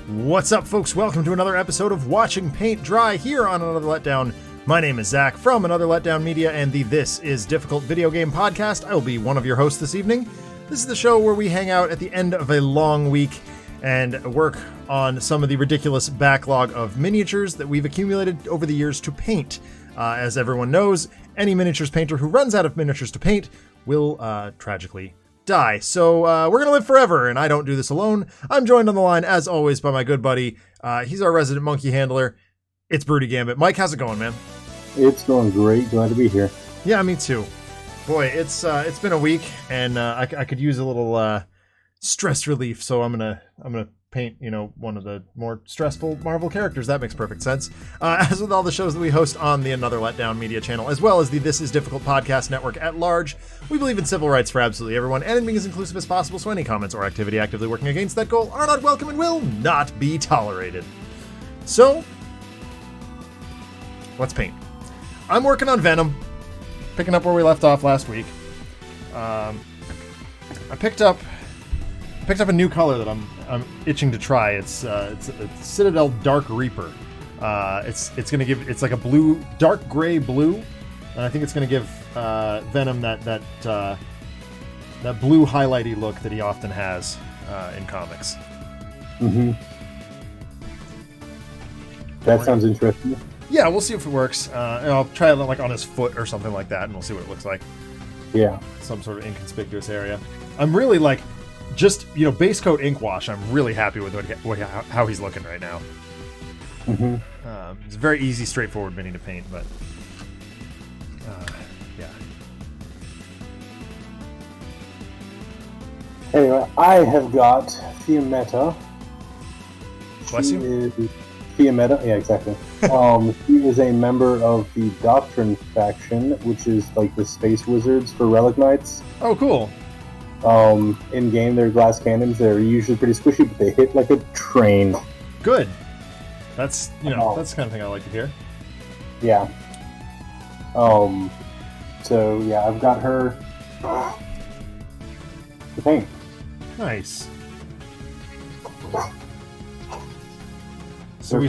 What's up, folks? Welcome to another episode of Watching Paint Dry here on Another Letdown. My name is Zach from Another Letdown Media and the This Is Difficult video game podcast. I will be one of your hosts this evening. This is the show where we hang out at the end of a long week and work on some of the ridiculous backlog of miniatures that we've accumulated over the years to paint. As everyone knows, any miniatures painter who runs out of miniatures to paint will tragically die. So we're gonna live forever, and I don't do this alone. I'm joined on the line, as always, by my good buddy. He's our resident monkey handler. It's Broody Gambit. Mike, how's it going, man? It's going great. Glad to be here. Yeah, me too. Boy, it's been a week, and I could use a little stress relief. So I'm gonna paint, one of the more stressful Marvel characters. That makes perfect sense. As with all the shows that we host on the Another Letdown Media channel, as well as the This Is Difficult podcast network at large, we believe in civil rights for absolutely everyone and in being as inclusive as possible, so any comments or activity actively working against that goal are not welcome and will not be tolerated. So, let's paint. I'm working on Venom, picking up where we left off last week. I picked up a new color that I'm itching to try. It's Citadel Dark Reaper. It's like a blue, dark gray blue, and I think it's gonna give Venom that blue highlighty look that he often has in comics. Mm-hmm. That sounds interesting. Yeah, we'll see if it works. And I'll try it like on his foot or something like that, and we'll see what it looks like. Yeah. Some sort of inconspicuous area. I'm really like, just, base coat ink wash. I'm really happy with how he's looking right now. Mm-hmm. It's a very easy, straightforward mini to paint, but yeah. Anyway, I have got Fiammetta. Bless you. Fiammetta, yeah, exactly. She is a member of the Doctrine faction, which is like the space wizards for Relic Knights. Oh, cool. In game, they're glass cannons. They're usually pretty squishy, but they hit like a train. Good. That's that's the kind of thing I like to hear. Yeah. So yeah, I've got her to paint. Nice. So Their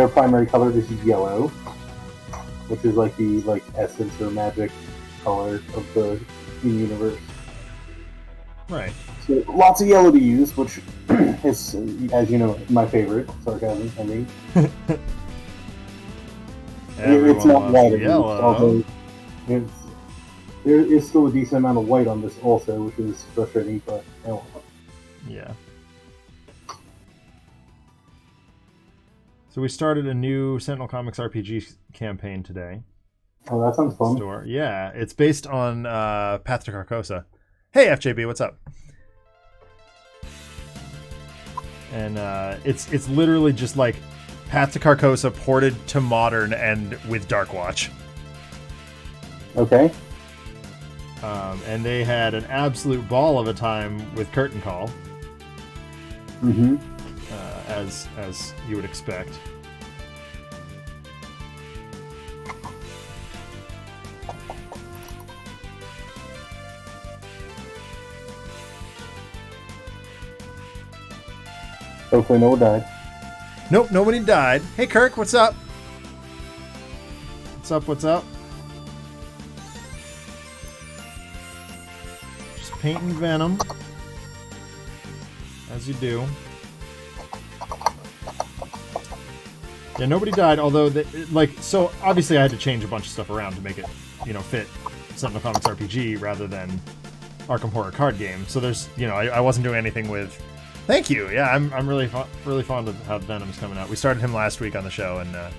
primary color is yellow, which is like the essence or magic color of the universe. Right. So lots of yellow to use, which is, as you know, my favorite. Sarcasm, I mean. It's not white, yellow. Although there is still a decent amount of white on this also, which is frustrating, but yeah. So we started a new Sentinel Comics RPG campaign today. Oh, that sounds fun. Yeah, it's based on Path to Carcosa. Hey, FJB, what's up? And it's literally just like Path to Carcosa ported to modern and with Darkwatch. Okay. And they had an absolute ball of a time with Curtain Call. Mm-hmm. As you would expect. Hopefully no one died. Nope, nobody died. Hey Kirk, what's up? What's up? Just painting Venom. As you do. Yeah, nobody died, although, so obviously I had to change a bunch of stuff around to make it, fit Sentinel Comics RPG rather than Arkham Horror card game. So there's, I wasn't doing anything with... Thank you! Yeah, I'm really fond of how Venom's coming out. We started him last week on the show, and I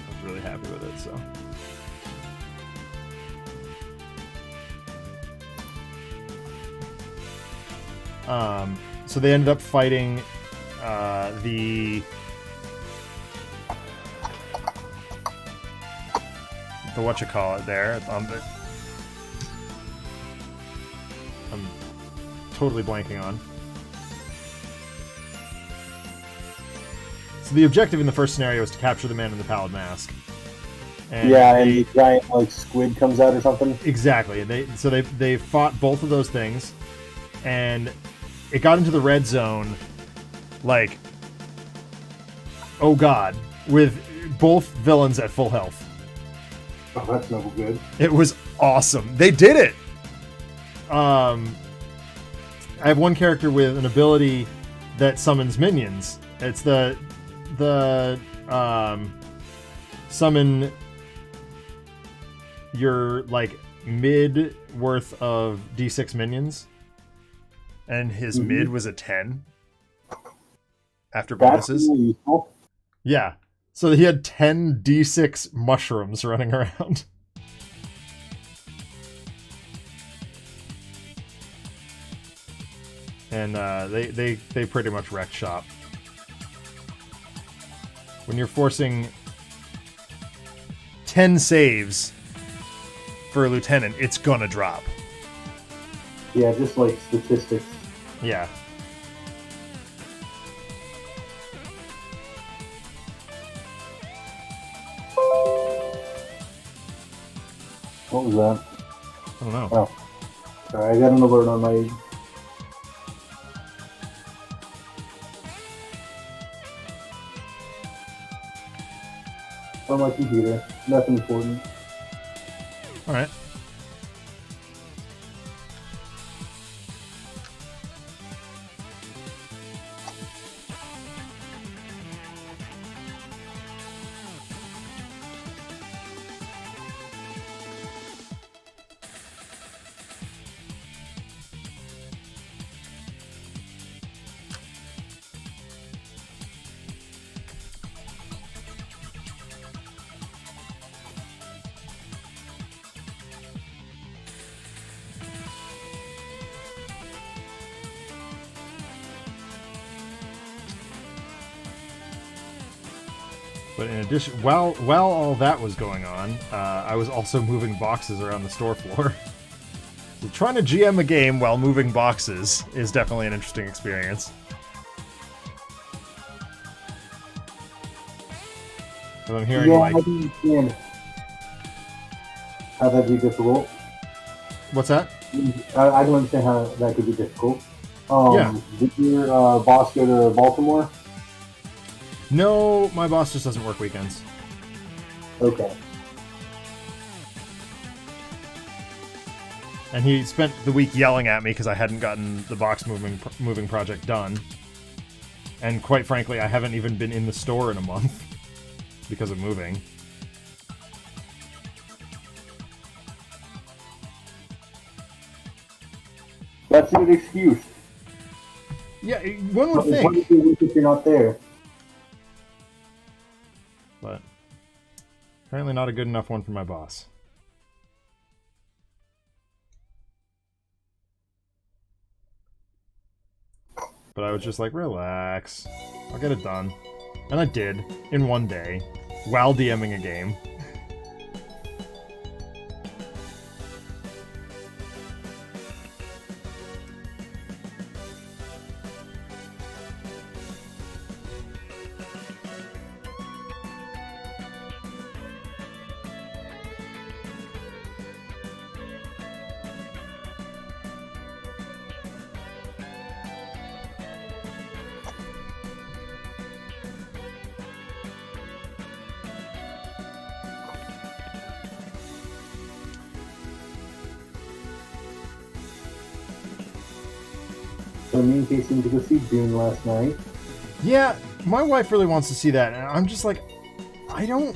was really happy with it, so... So they ended up fighting the whatchamacallit there. I'm totally blanking on. So the objective in the first scenario is to capture the man in the pallid mask. And and the giant like squid comes out or something. Exactly. And they fought both of those things, and it got into the red zone, like, oh god, with both villains at full health. Oh, that's no good. It was awesome. They did it. I have one character with an ability that summons minions. It's the summon your like mid worth of D6 minions, and his mid was a 10 after bonuses. That's really useful. Yeah, so he had 10 D6 mushrooms running around. And they pretty much wrecked shop. When you're forcing 10 saves for a lieutenant, it's gonna drop. Yeah, just like statistics. Yeah. What was that? I don't know. Oh, sorry, I got an alert on my. On my computer. Nothing important. All right. But in addition, while all that was going on, I was also moving boxes around the store floor. So trying to GM a game while moving boxes is definitely an interesting experience. So I'm hearing I can understand how that'd be difficult. What's that? I can understand how that could be difficult. Yeah. Did your boss go to Baltimore? No, my boss just doesn't work weekends. Okay. And he spent the week yelling at me because I hadn't gotten the box moving project done. And quite frankly, I haven't even been in the store in a month because of moving. That's a good excuse. Yeah, one would think. What do you do if you're not there? But apparently not a good enough one for my boss. But I was just like, relax. I'll get it done. And I did, in one day, while DMing a game. So me and Casey went to go see Dune last night. Yeah, my wife really wants to see that, and I'm just like, I don't...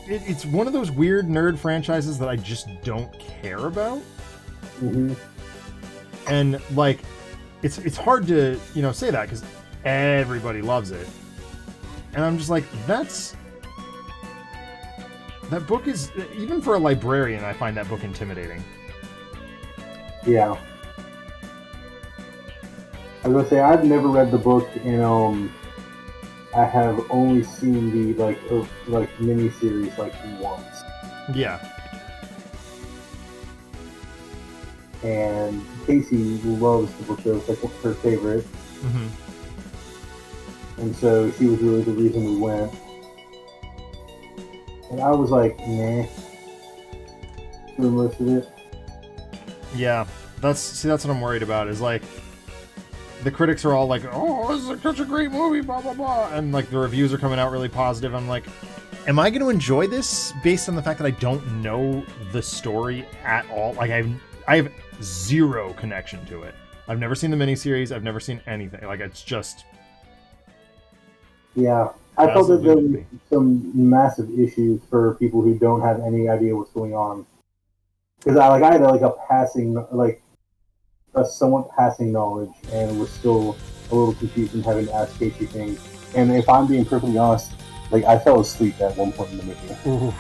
It's one of those weird nerd franchises that I just don't care about. Mm-hmm. And, like, it's hard to, say that, because everybody loves it. And I'm just like, that book is... Even for a librarian, I find that book intimidating. Yeah. I was gonna say, I've never read the book, and I have only seen the like mini-series once. Yeah. And Casey loves the book, though. It's like her favorite. Mm-hmm. And so she was really the reason we went. And I was like, nah, through most of it. Yeah, that's what I'm worried about. Is like the critics are all like, "Oh, this is such a great movie," blah blah blah, and like the reviews are coming out really positive. I'm like, am I going to enjoy this based on the fact that I don't know the story at all? Like I have zero connection to it. I've never seen the miniseries. I've never seen anything. Like it's just. Yeah, I felt that there were some massive issues for people who don't have any idea what's going on. Because I had like a passing, like a somewhat passing knowledge, and was still a little confused and having to ask Casey things. And if I'm being perfectly honest, like I fell asleep at one point in the movie. Ooh,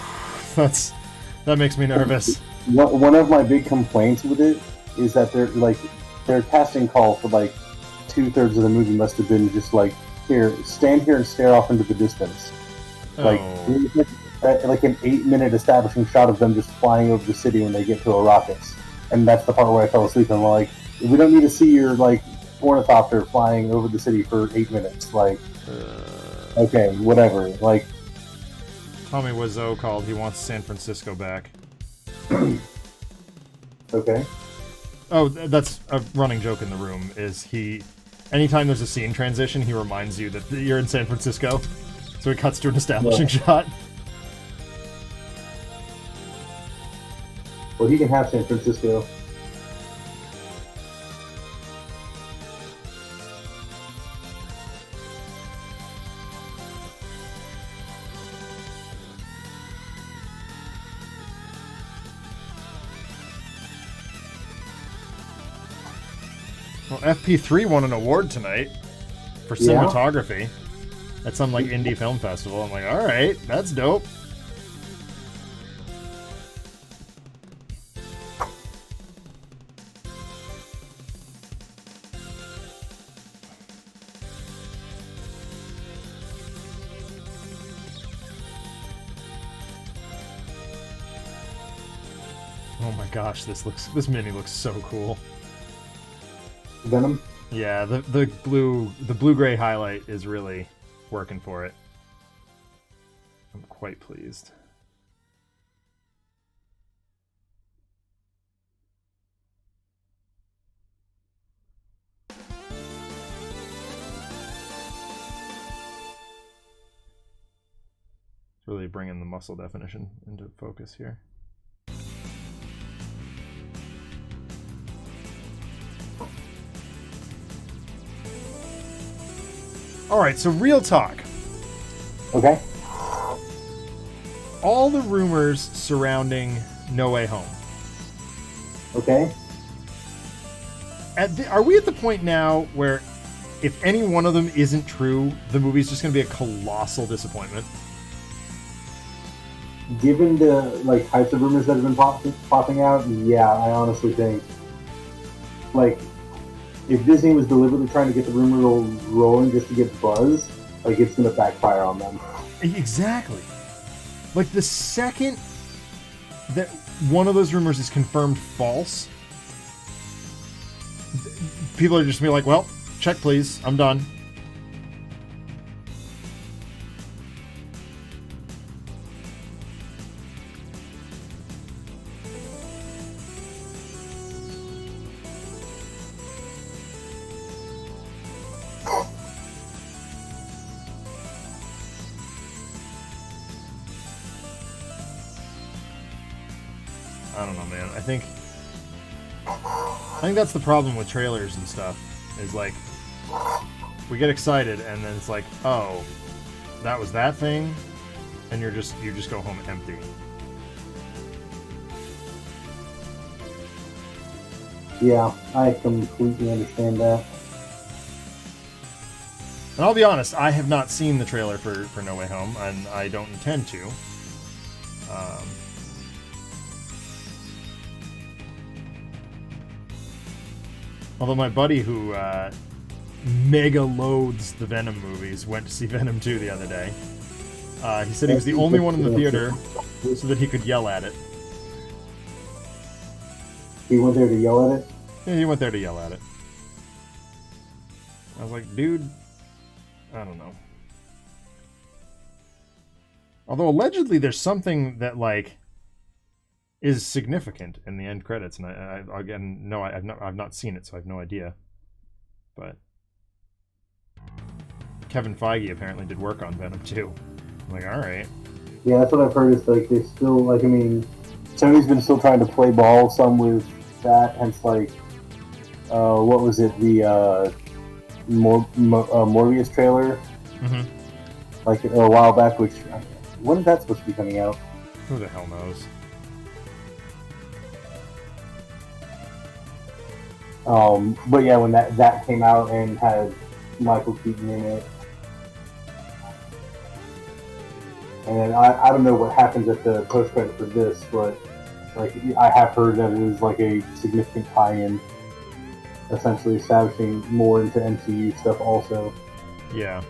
that makes me nervous. One of my big complaints with it is that their casting call for like 2/3 of the movie must have been just like, here, stand here and stare off into the distance. Like an 8-minute establishing shot of them just flying over the city when they get to a rockets. And that's the part where I fell asleep and I'm like, we don't need to see your like ornithopter flying over the city for 8 minutes. Like okay, whatever. Like Tommy Wiseau called, he wants San Francisco back. Okay. Oh, that's a running joke in the room, is anytime there's a scene transition, he reminds you that you're in San Francisco. So he cuts to an establishing shot. Well, he can have San Francisco. Well, FP3 won an award tonight for cinematography at some like indie film festival. I'm like, all right, that's dope. Oh my gosh, this mini looks so cool. Venom? Yeah, the blue-gray highlight is really working for it. I'm quite pleased. It's really bringing the muscle definition into focus here. Alright, so real talk. Okay. All the rumors surrounding No Way Home. Okay. Are we at the point now where if any one of them isn't true, the movie's just going to be a colossal disappointment? Given the like types of rumors that have been popping out, yeah, I honestly think like if Disney was deliberately trying to get the rumor rolling just to get buzz, like it's going to backfire on them. Exactly. Like the second that one of those rumors is confirmed false, people are just going to be like, well, check please, I'm done. I don't know, man. I think that's the problem with trailers and stuff. Is like we get excited and then it's like, oh, that was that thing, and you just go home empty. Yeah, I completely understand that. And I'll be honest, I have not seen the trailer for No Way Home, and I don't intend to. Although my buddy who mega loathes the Venom movies went to see Venom 2 the other day. He said he was the only one in the theater so that he could yell at it. He went there to yell at it? Yeah, he went there to yell at it. I was like, dude, I don't know. Although allegedly there's something that like is significant in the end credits, and I again no, I've not seen it, so I have no idea. But Kevin Feige apparently did work on Venom 2. I'm like, all right. Yeah, that's what I've heard. Is like they still like. I mean, Sony's been still trying to play ball some with that. Hence, like, what was it? The Morbius trailer, like a while back. Which when is that supposed to be coming out? Who the hell knows? But yeah, when that came out and had Michael Keaton in it, and I don't know what happens at the post credit for this, but like I have heard that it is like a significant tie-in, essentially establishing more into MCU stuff also. Yeah.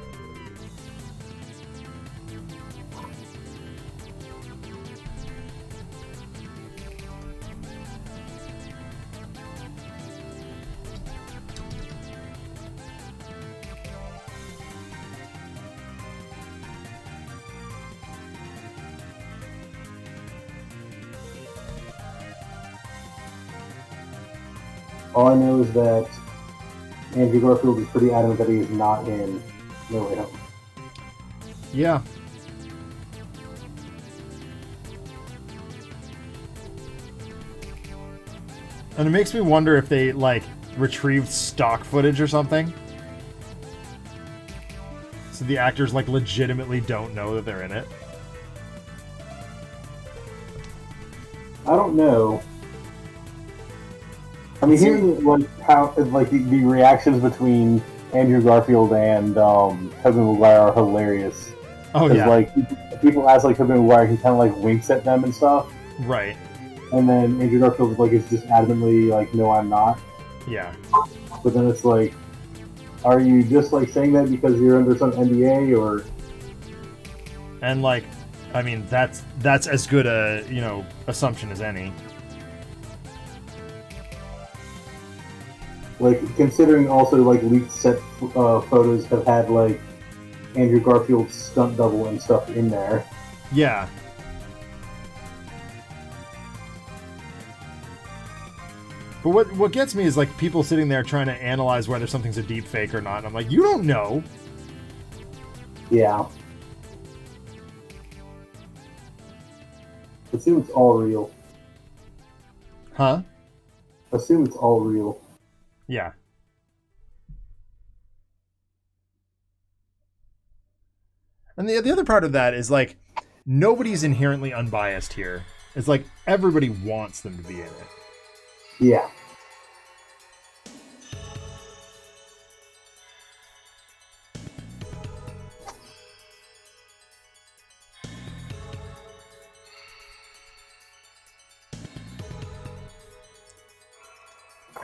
All I know is that Andrew Garfield is pretty adamant that he is not in No Way Home. Yeah. And it makes me wonder if they, like, retrieved stock footage or something. So the actors, like, legitimately don't know that they're in it. I don't know. I mean, hearing like how like the reactions between Andrew Garfield and Tobey Maguire are hilarious. Oh yeah. Like people ask like Tobey Maguire, he kind of like winks at them and stuff. Right. And then Andrew Garfield like is just adamantly like, no, I'm not. Yeah. But then it's like, are you just like saying that because you're under some NDA or? And like, I mean, that's as good a assumption as any. Like, considering also, like, leaked set photos have had, like, Andrew Garfield's stunt double and stuff in there. Yeah. But what gets me is, like, people sitting there trying to analyze whether something's a deep fake or not. And I'm like, you don't know. Yeah. Assume it's all real. Huh? Assume it's all real. Yeah. And the other part of that is, like, nobody's inherently unbiased here. It's like everybody wants them to be in it. Yeah.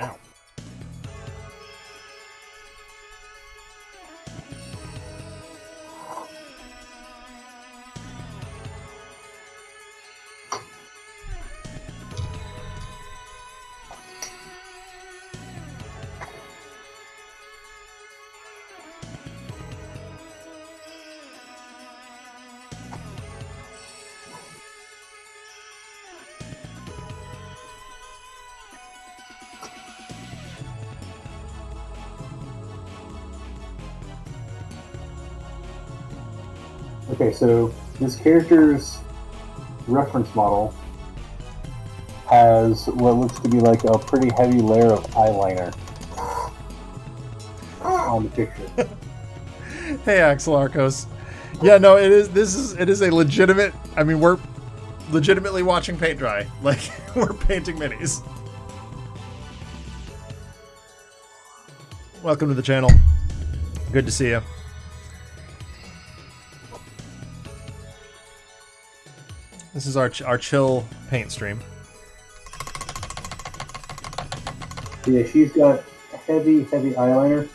Ow. Okay, so this character's reference model has what looks to be like a pretty heavy layer of eyeliner on the picture. Hey, Axel Arcos. Yeah, no, it is a legitimate. I mean, we're legitimately watching paint dry. Like, we're painting minis. Welcome to the channel. Good to see you. This is our chill paint stream. Yeah, she's got heavy eyeliner.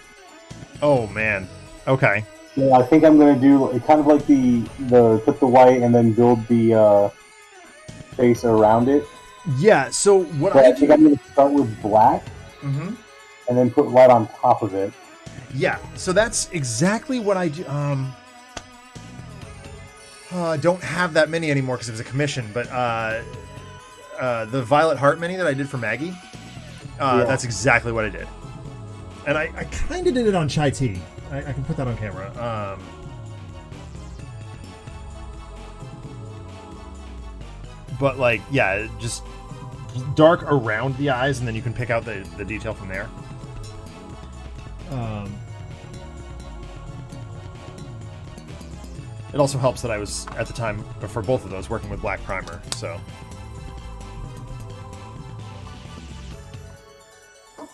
Oh man. Okay. Yeah, I think I'm gonna do kind of like the put the white and then build the face around it. Yeah. So what I think I'm gonna start with black, and then put white on top of it. Yeah. So that's exactly what I do. I don't have that many anymore because it was a commission, but the Violet Heart mini that I did for Maggie, that's exactly what I did. And I kind of did it on Chai Tea. I can put that on camera. But like, yeah, just dark around the eyes, and then you can pick out the detail from there. It also helps that I was, at the time, for both of those, working with black primer, so...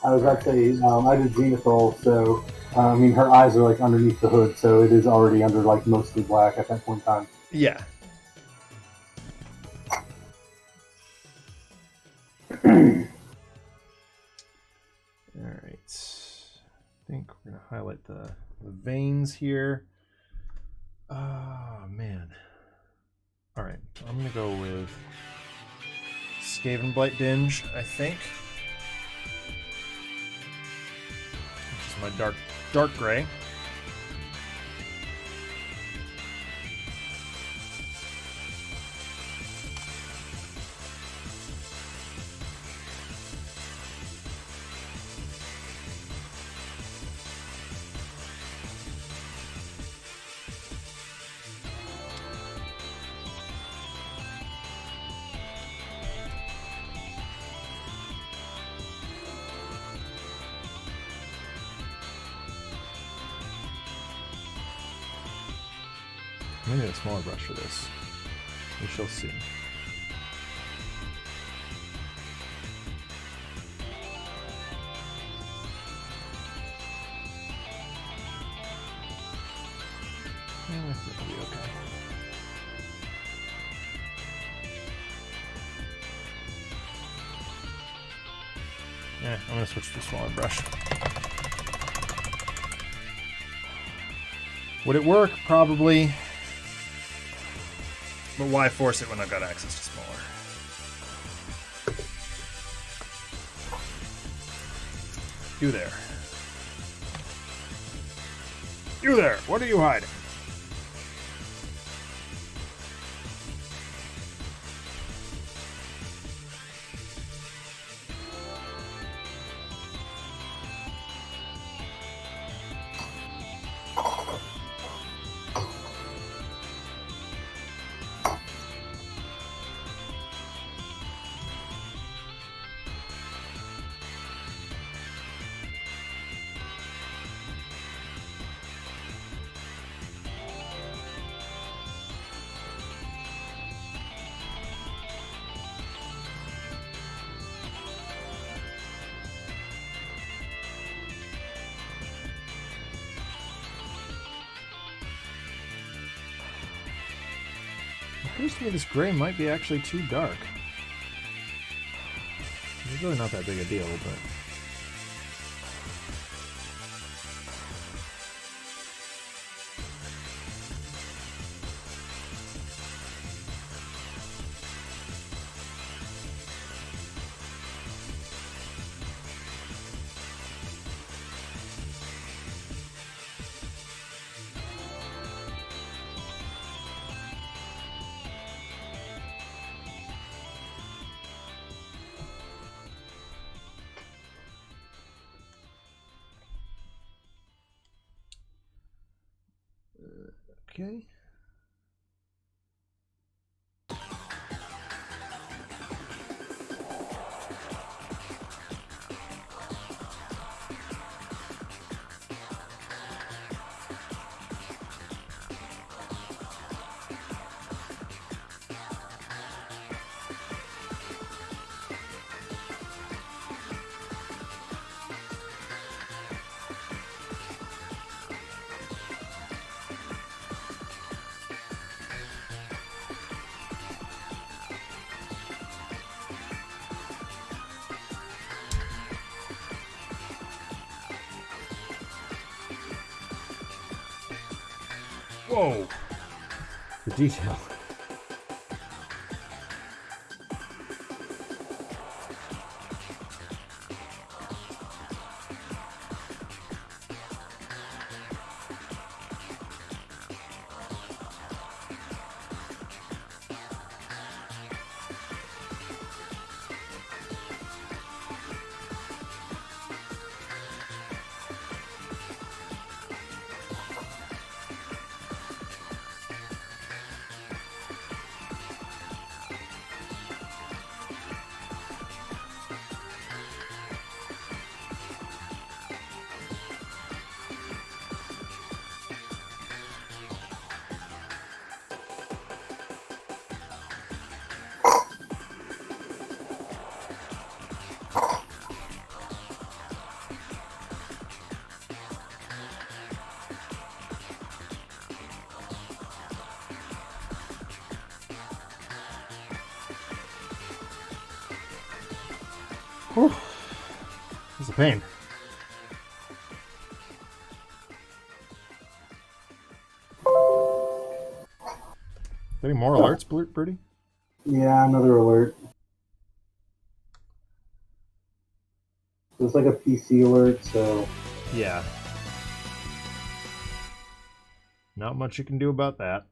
I was actually, I did Zenithal, so, I mean, her eyes are, like, underneath the hood, so it is already under, like, mostly black at that point in time. Yeah. Alright. I think we're going to highlight the veins here. Oh, man. Alright, I'm going to go with Skaven Blight Dinge, I think. Which is my dark gray. Maybe a smaller brush for this. We shall see. I think it'll be okay. Yeah, I'm gonna switch to a smaller brush. Would it work? Probably. But why force it when I've got access to smaller? You there. You there! What are you hiding? It occurs to me this gray might be actually too dark. It's really not that big a deal, but... Okay. Whoa! The detail. Whew. It's a pain. Any more alerts, Birdie? Yeah, another alert. It's like a PC alert, so... Yeah. Not much you can do about that.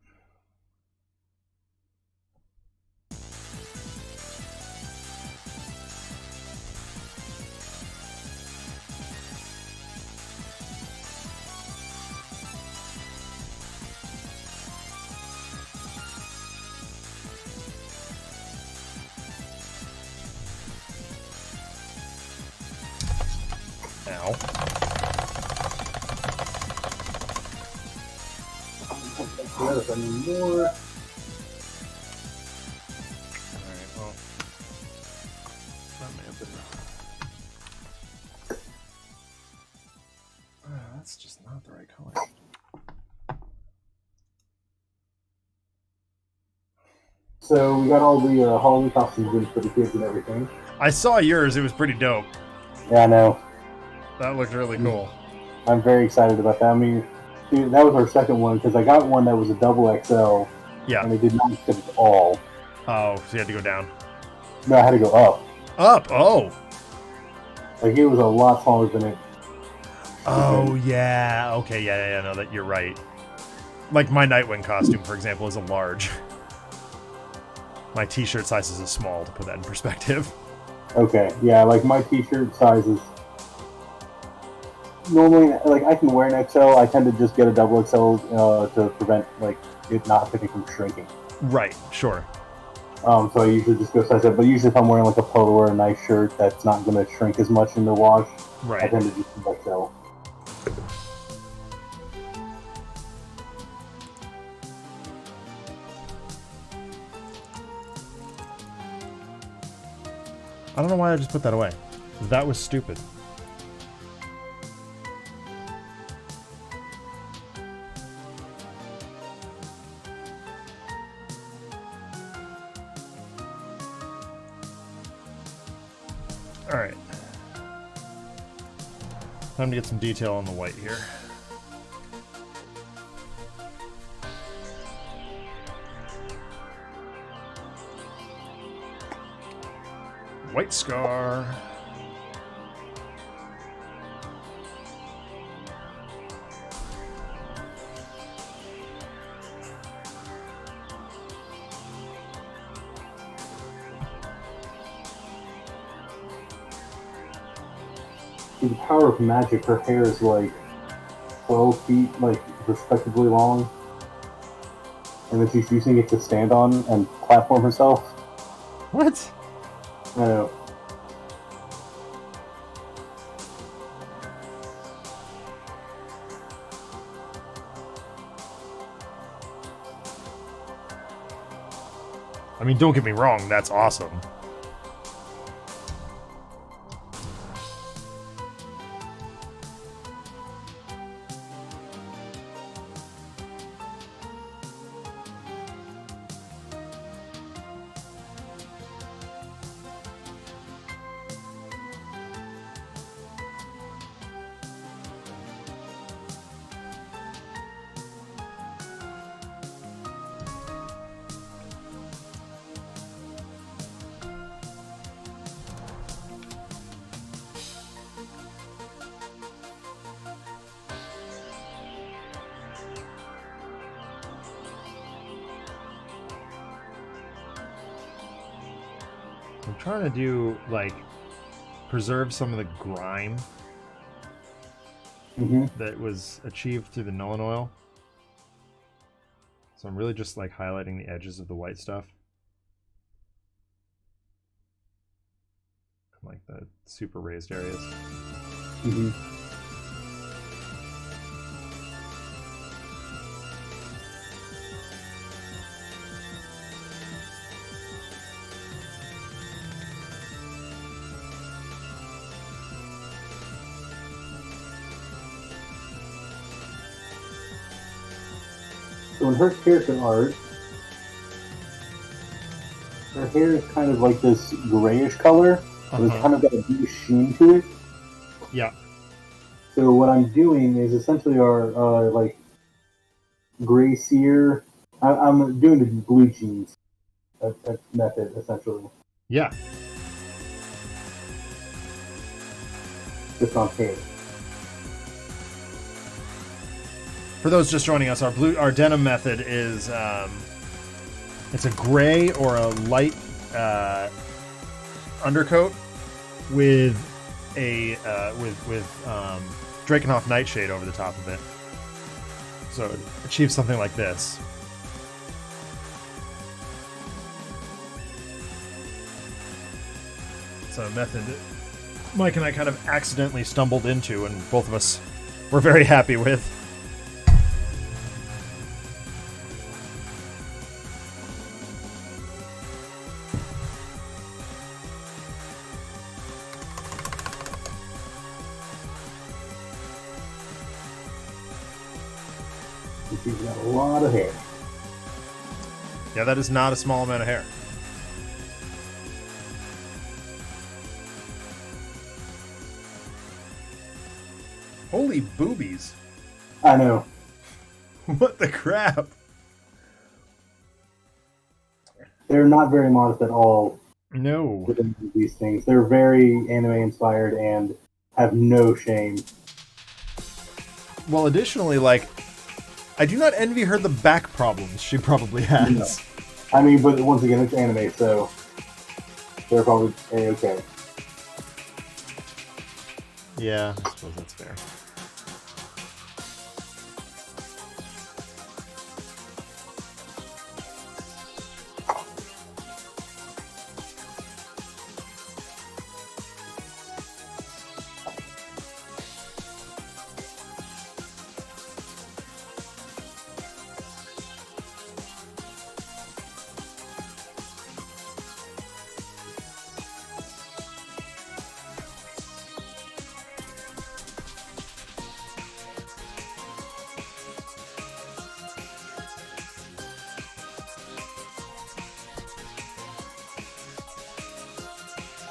Ow. More. Alright, well. That may have been... that's just not the right color. So we got all the Halloween costumes in for the kids and everything. I saw yours, it was pretty dope. Yeah, I know. That looked really cool. I'm very excited about that. I mean, dude, that was our second one because I got one that was a double XL. Yeah. And it did not fit at all. Oh, so you had to go down. No, I had to go up. Up? Oh. Like, it was a lot smaller than it. Oh, yeah. Okay, yeah, no, that you're right. Like, my Nightwing costume, for example, is a large. My t-shirt size is a small, to put that in perspective. Okay, yeah, like, my t-shirt size is... Normally, like, I can wear an XL. I tend to just get a double XL to prevent, like, it not fitting from shrinking. Right, sure. So I usually just go size up. But usually if I'm wearing, like, a polo or a nice shirt that's not going to shrink as much in the wash, Right. I tend to just do XL. I don't know why I just put that away. That was stupid. Alright. Time to get some detail on the white here. White Scar. Through the power of magic, her hair is like 12 feet, like, respectively long. And then she's using it to stand on and platform herself. What? I know. I mean, don't get me wrong, that's awesome. I'm trying to do, like, preserve some of the grime that was achieved through the Nuln Oil. So I'm really just, like, highlighting the edges of the white stuff. Like the super raised areas. So in her character art, her hair is kind of like this grayish color, But it's kind of got a blue sheen to it. Yeah. So what I'm doing is essentially our like gray seer. I'm doing the blue jeans method essentially. Yeah. Just on paint. For those just joining us, our denim method is it's a gray or a light undercoat with a Drakenhof Nightshade over the top of it. So it achieves something like this. It's a method that Mike and I kind of accidentally stumbled into, and both of us were very happy with. She's got a lot of hair. Yeah, that is not a small amount of hair. Holy boobies. I know. What the crap? They're not very modest at all. No. With these things. They're very anime inspired and have no shame. Well, additionally, like, I do not envy her the back problems she probably has. No. I mean, but once again, it's anime, so they're probably A-okay. Yeah, I suppose that's fair.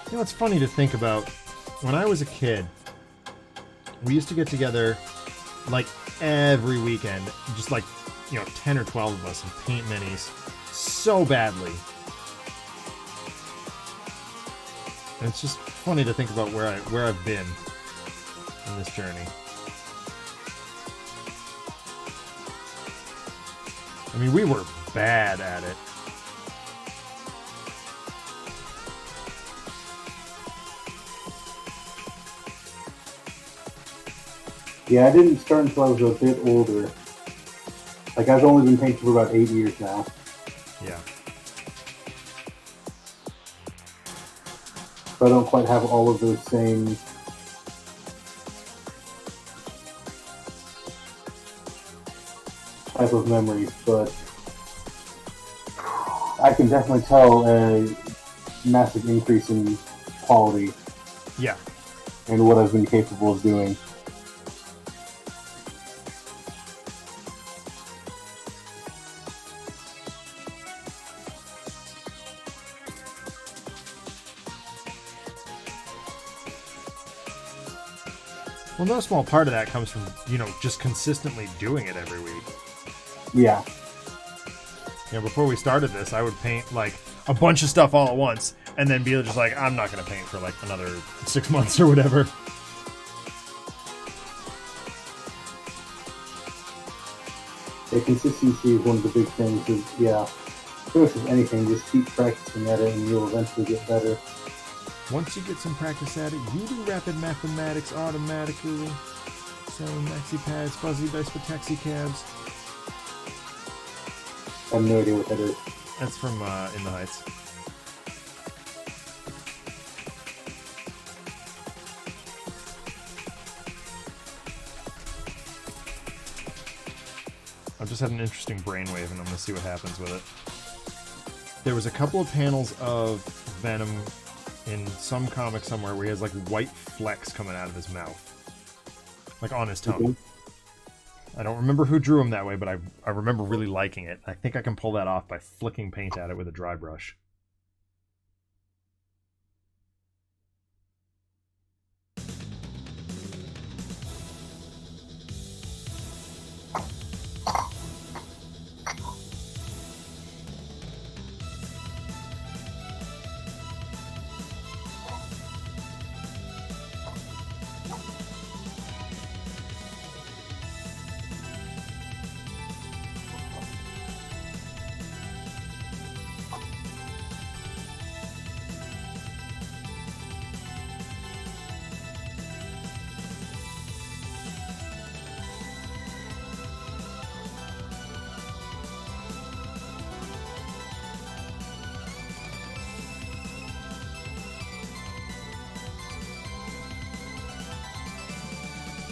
You know, it's funny to think about. When I was a kid, we used to get together like every weekend, just like, 10 or 12 of us, and paint minis so badly. And it's just funny to think about where I've been in this journey. I mean, we were bad at it. Yeah, I didn't start until I was a bit older. Like, I've only been painting for about 8 years now. Yeah. So I don't quite have all of those same type of memories, but I can definitely tell a massive increase in quality. Yeah. And what I've been capable of doing. Well, no small part of that comes from, just consistently doing it every week. Yeah. Before we started this, I would paint, like, a bunch of stuff all at once, and then be just like, I'm not going to paint for, like, another 6 months or whatever. Yeah, consistency is one of the big things. Yeah. Pretty much with anything, just keep practicing at it and you'll eventually get better. Once you get some practice at it, you do rapid mathematics automatically. Selling maxi pads, fuzzy dice for taxi cabs. I have no idea what that is. That's from In the Heights. I've just had an interesting brainwave, and I'm going to see what happens with it. There was a couple of panels of Venom in some comic somewhere where he has, like, white flecks coming out of his mouth. Like, on his tongue. Mm-hmm. I don't remember who drew him that way, but I remember really liking it. I think I can pull that off by flicking paint at it with a dry brush.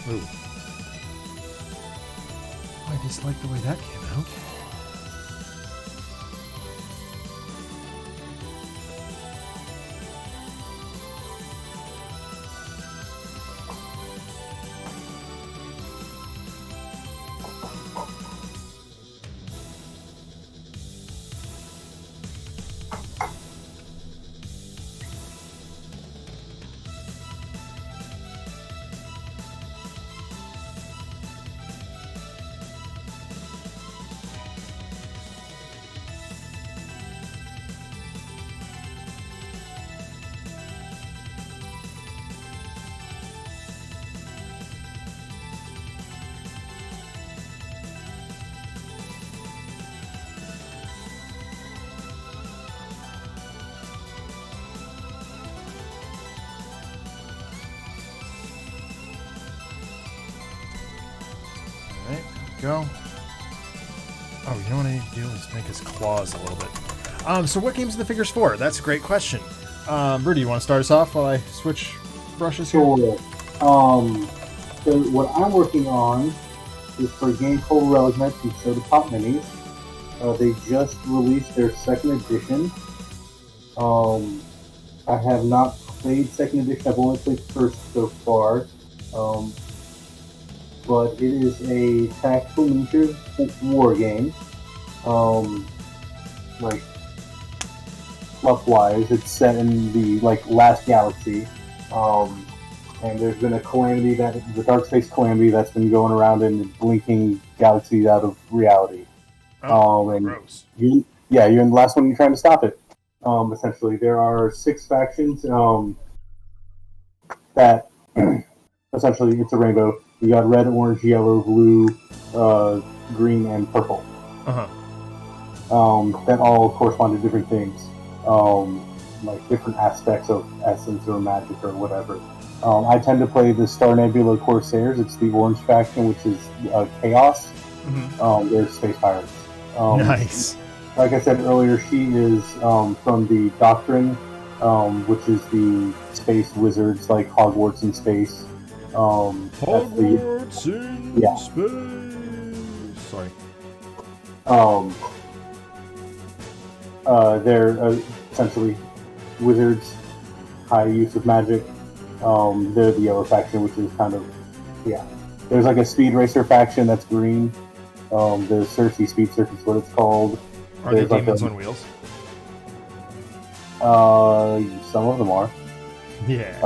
Ooh. I dislike the way that came out. Alright, go. Oh, you know what I need to do is make his claws a little bit. So what games are the figures for? That's a great question. Rudy, you want to start us off while I switch brushes here? Sure. So what I'm working on is for a game called Relic Knights and Soda Pop Minis. They just released their second edition. I have not played second edition. I've only played first so far. But it is a tactical miniature war game. Like fluff-wise, it's set in the last galaxy. And there's been a calamity the Dark Space calamity that's been going around and blinking galaxies out of reality. And Gross. you're in the last one. You're trying to stop it. Essentially, there are 6 factions that essentially it's a rainbow. You got red, orange, yellow, blue, green, and purple. That all correspond to different things, like different aspects of essence or magic or whatever. I tend to play the Star Nebula Corsairs. It's the orange faction, which is Chaos. They're space pirates. Nice. Like I said earlier, she is from the Doctrine, which is the space wizards, like Hogwarts in space. Hogwarts in space. Sorry. They're essentially wizards, high use of magic. They're the yellow faction, which is kind of, There's like a speed racer faction that's green. The Cersei Speed Circuit is what it's called. Are they demons on wheels? Some of them are. Yeah.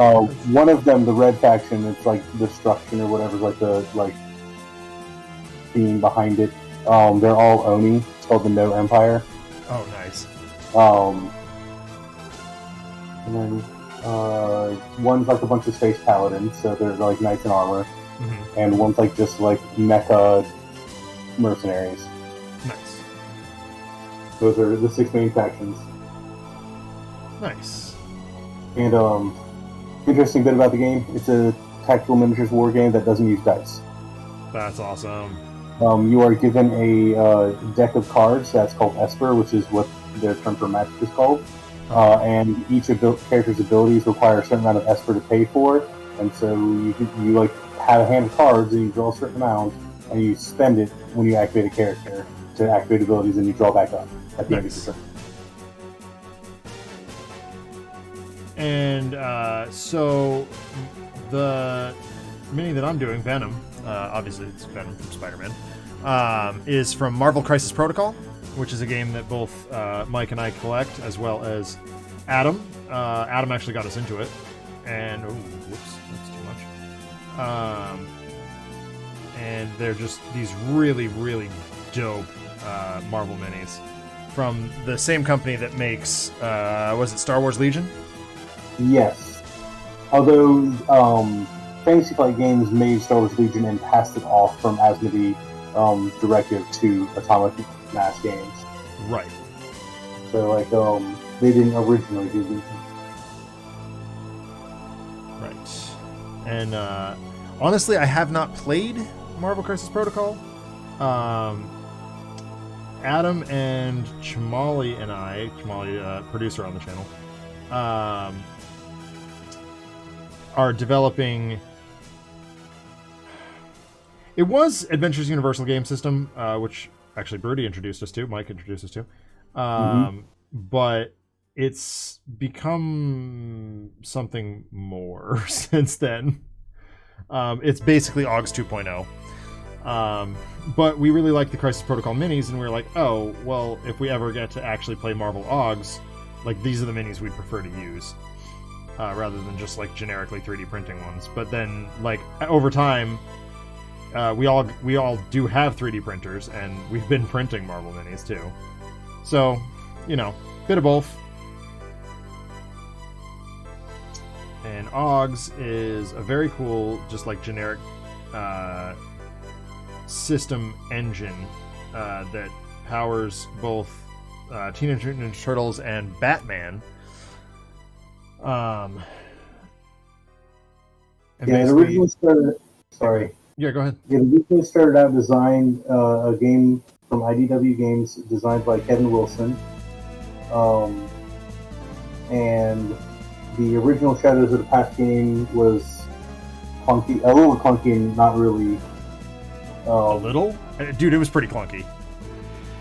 One of them, the red faction, it's like destruction or whatever, like being behind it. They're all Oni. It's called the No Empire. Oh, nice. And then one's like a bunch of space paladins, so they're like knights in armor, and one's like just like mecha mercenaries. Nice. Those are the 6 main factions. Nice. And interesting bit about the game, it's a tactical miniatures war game that doesn't use dice. That's awesome. You are given a deck of cards that's called Esper, which is what their term for magic is called. And each character's abilities require a certain amount of Esper to pay for, and so you like have a hand of cards and you draw a certain amount, and you spend it when you activate a character to activate abilities, and you draw back up at the end of the turn. And so the mini that I'm doing, Venom, obviously it's Venom from Spider-Man, is from Marvel Crisis Protocol, which is a game that both Mike and I collect, as well as Adam. Adam actually got us into it, and whoops, that's too much. And they're just these really, really dope Marvel minis from the same company that makes was it Star Wars Legion? Yes. Although Fantasy Flight Games made Star Wars Legion and passed it off from Asmodee directive to Atomic Mass Games. Right. So they didn't originally do Legion. Right. And honestly, I have not played Marvel Crisis Protocol. Adam and Chamali and I, producer on the channel, are developing It was Adventures Universal Game System, which actually Broody introduced us to. Mike introduced us to. But it's become something more since then. It's basically OGS 2.0. But we really like the Crisis Protocol minis, and we were like, oh, well, if we ever get to actually play Marvel OGS, like, these are the minis we'd prefer to use, rather than just, like, generically 3D printing ones. But then, like, over time, we all do have 3D printers, and we've been printing Marvel minis, too. So, you know, bit of both. And OGS is a very cool, just like generic system engine that powers both Teenage Mutant Ninja Turtles and Batman. And it originally started. Sorry. Yeah, go ahead. It originally started out designed a game from IDW Games, designed by Kevin Wilson, and the original Shadows of the Past game was clunky, a little clunky, and not really. A little? Dude, it was pretty clunky.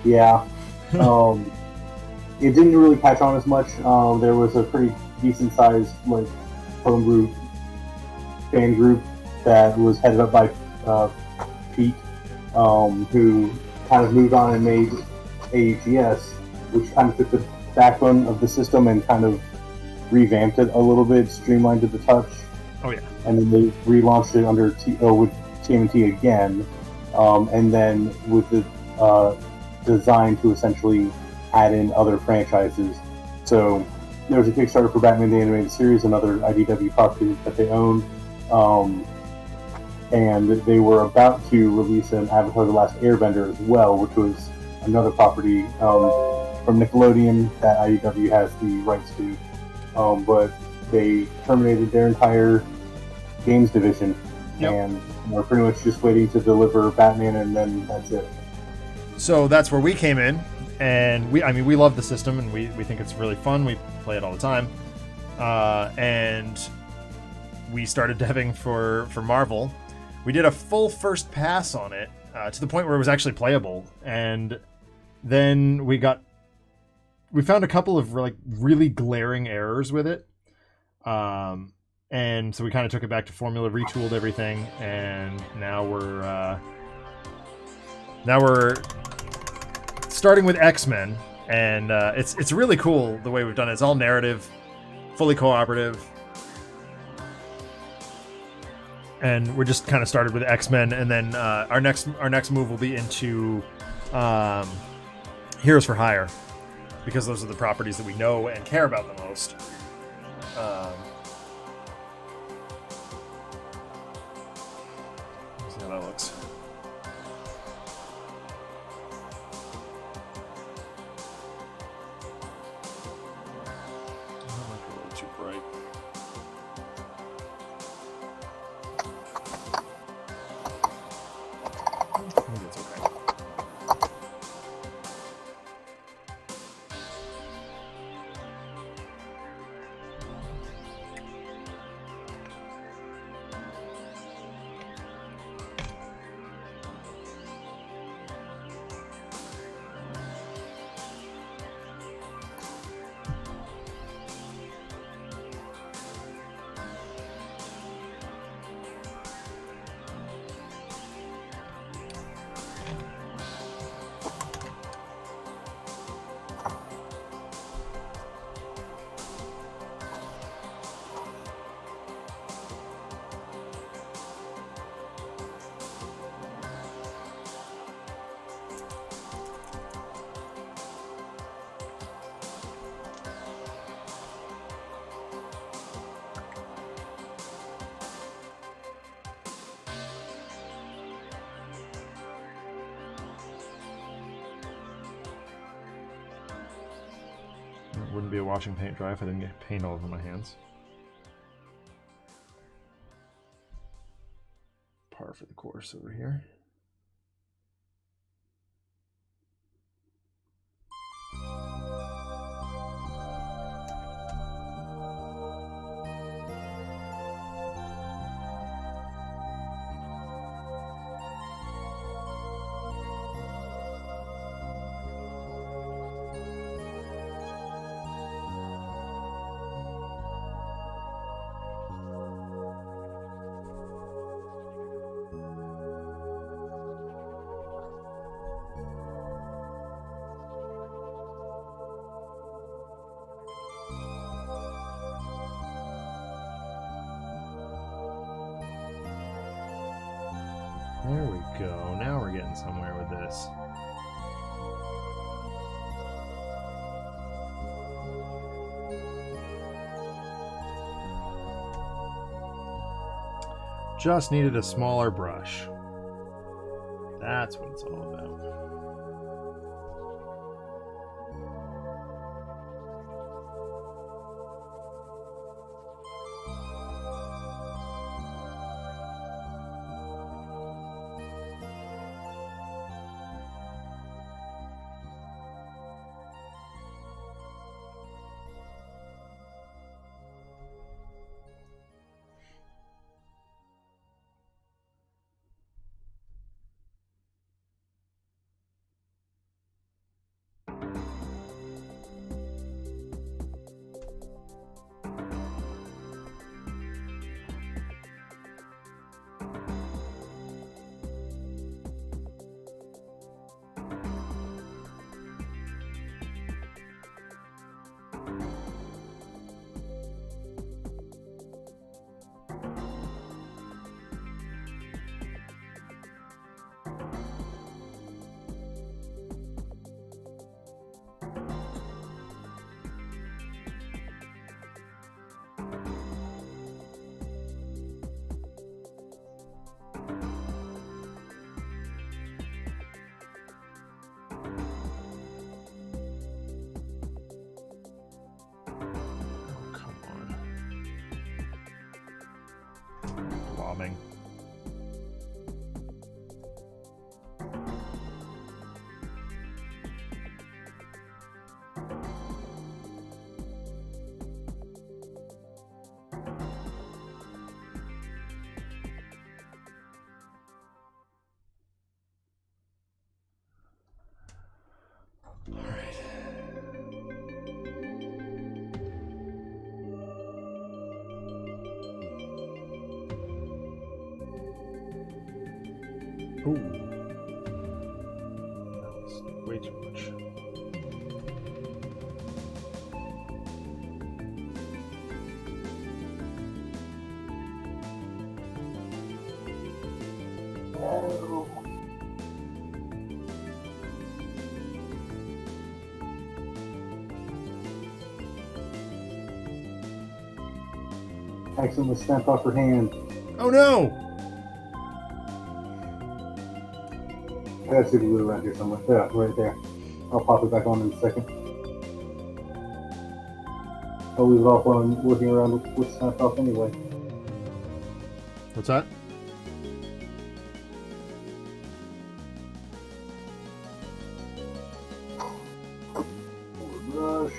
Yeah. It didn't really catch on as much. There was a pretty decent sized like homebrew fan group that was headed up by Pete, who kind of moved on and made AUGS, which kind of took the backbone of the system and kind of revamped it a little bit, streamlined it a touch. Oh yeah. And then they relaunched it under with TMNT again, and then with the design to essentially add in other franchises. So there was a Kickstarter for Batman the Animated Series, another IDW property that they own, and they were about to release an Avatar: The Last Airbender as well, which was another property from Nickelodeon that IDW has the rights to. But they terminated their entire games division, and we're pretty much just waiting to deliver Batman, and then that's it. So that's where we came in, and we love the system, and we think it's really fun. We play it all the time, and we started deving for Marvel. We did a full first pass on it to the point where it was actually playable, and then we found a couple of like really glaring errors with it, and so we kind of took it back to formula, retooled everything, and now we're starting with X-Men, and it's really cool the way we've done it. It's all narrative, fully cooperative, and we're just kind of started with X-Men, and then our next move will be into Heroes for Hire, because those are the properties that we know and care about the most. Let's see how that looks. Too bright. Maybe it's okay. It wouldn't be a washing paint dry if I didn't get paint all over my hands. Par for the course over here. There we go. Now we're getting somewhere with this. Just needed a smaller brush. That's what it's all about. Bombing. All right. Ooh. That was way too much. Oh. Accidentally snapped off her hand. Oh no! I got super glue around here somewhere. Yeah, right there. I'll pop it back on in a second. I'll leave it off while I'm working around with what's snapped off anyway. What's that? Brush.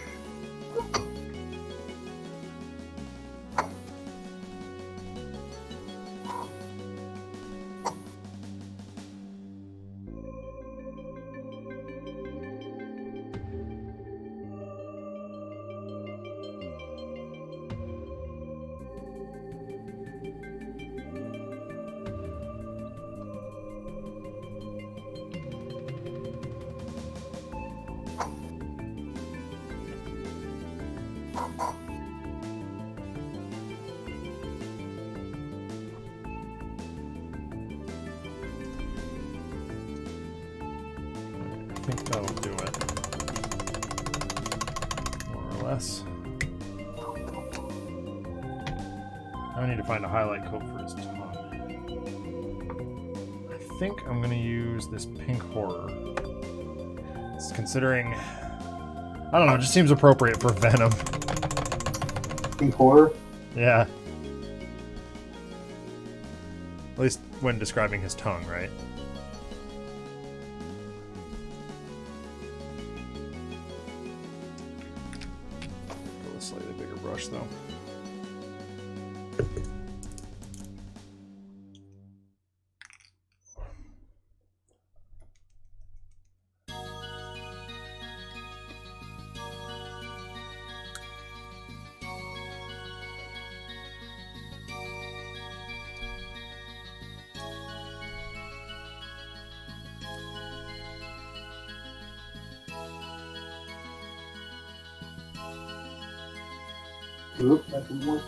I think that'll do it. More or less. Now I need to find a highlight coat for his tongue. I think I'm going to use this pink horror. It's considering... I don't know, it just seems appropriate for Venom. Pink horror? Yeah. At least when describing his tongue, right? Go with a slightly bigger brush, though. Oop, that didn't work.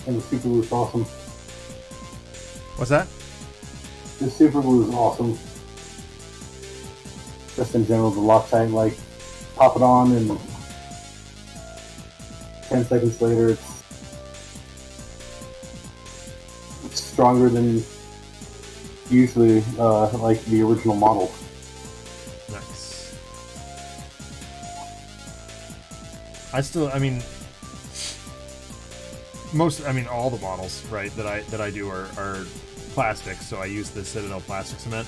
And the super glue is awesome. What's that? The super glue is awesome. Just in general, the Loctite, like, pop it on and 10 seconds later it's stronger than usually like the original model. Nice. All the models, right, that I do are plastic, so I use the Citadel plastic cement,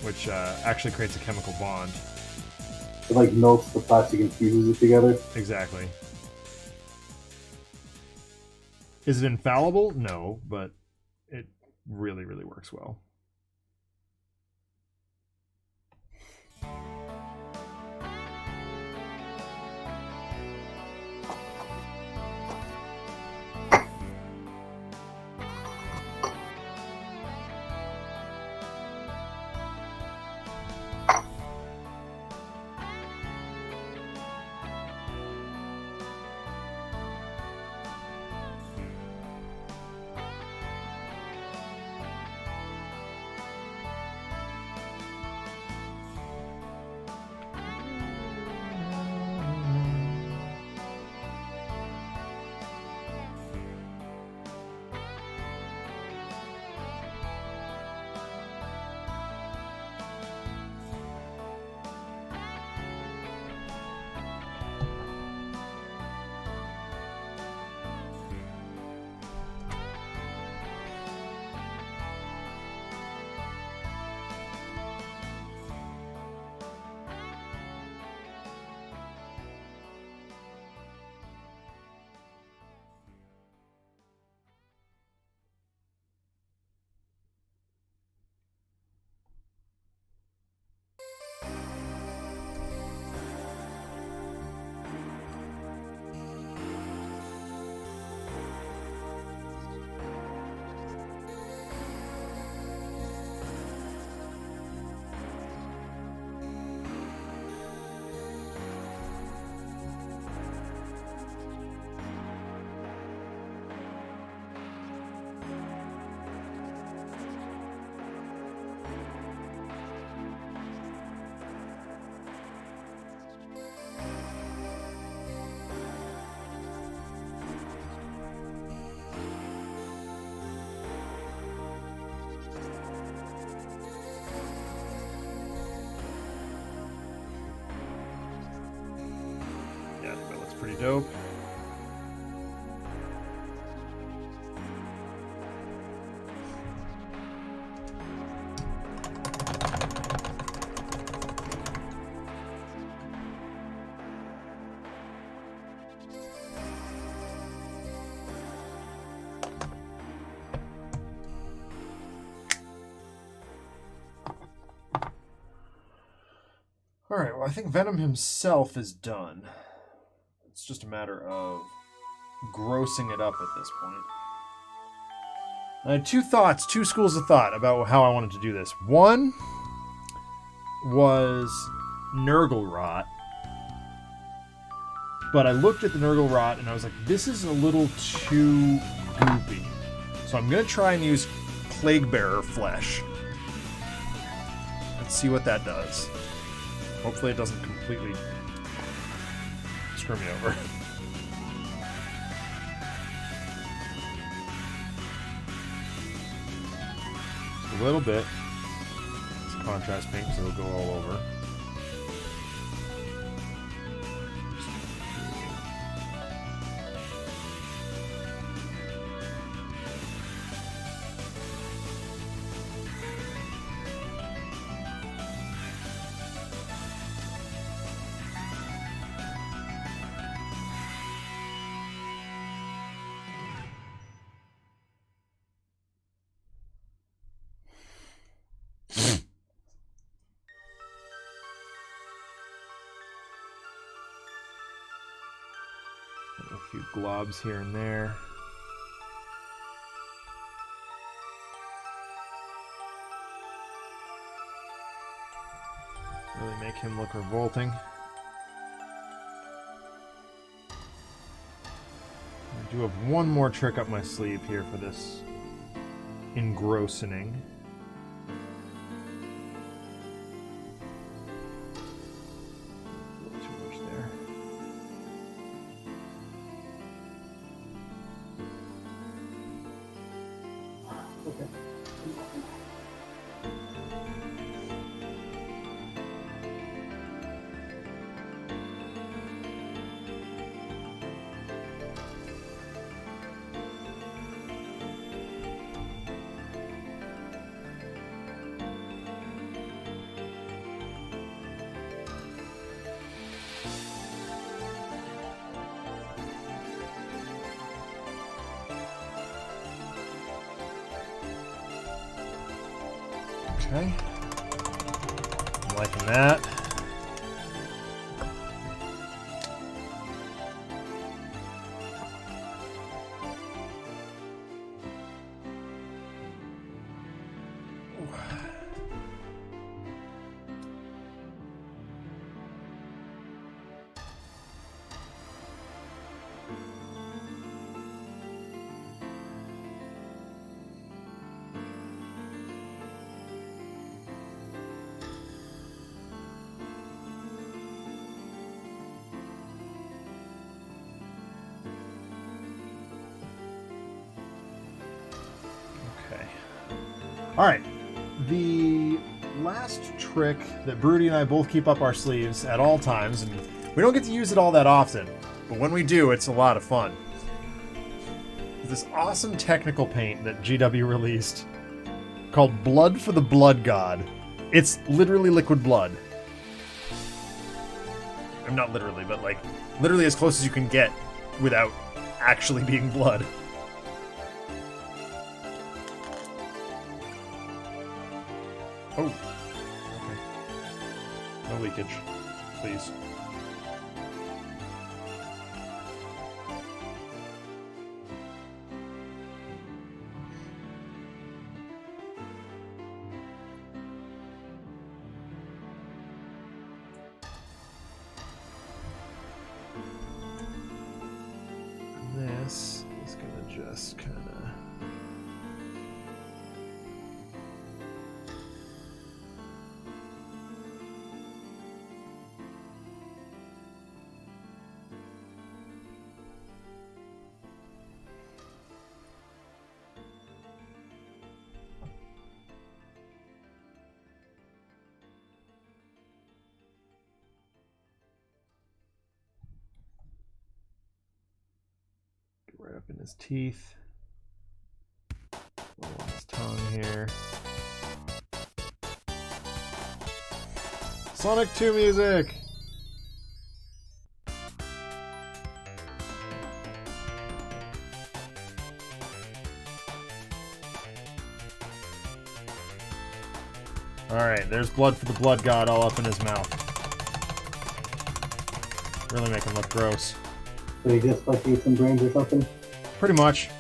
which actually creates a chemical bond. It like melts the plastic and fuses it together. Exactly. Is it infallible? No, but it really, really works well. Pretty dope. All right, well, I think Venom himself is done. It's just a matter of grossing it up at this point. I had two schools of thought about how I wanted to do this. One was Nurgle Rot, but I looked at the Nurgle Rot and I was like, this is a little too goopy. So I'm going to try and use Plague Bearer flesh. Let's see what that does. Hopefully it doesn't completely screw me over. Just a little bit. It's contrast pink, so it'll go all over. A few globs here and there. Really make him look revolting. I do have one more trick up my sleeve here for this engrossing. Too much there. Okay. Okay. I'm liking that. Alright, the last trick that Broody and I both keep up our sleeves at all times, and we don't get to use it all that often, but when we do, it's a lot of fun. This awesome technical paint that GW released called Blood for the Blood God. It's literally liquid blood. I'm not literally, but like, literally as close as you can get without actually being blood. Oh, okay. No leakage, please. This is gonna just kind of... right up in his teeth, on his tongue here. Sonic 2 music! Alright, there's blood for the blood god all up in his mouth. Really make him look gross. So he just like ate some brains or something? Pretty much.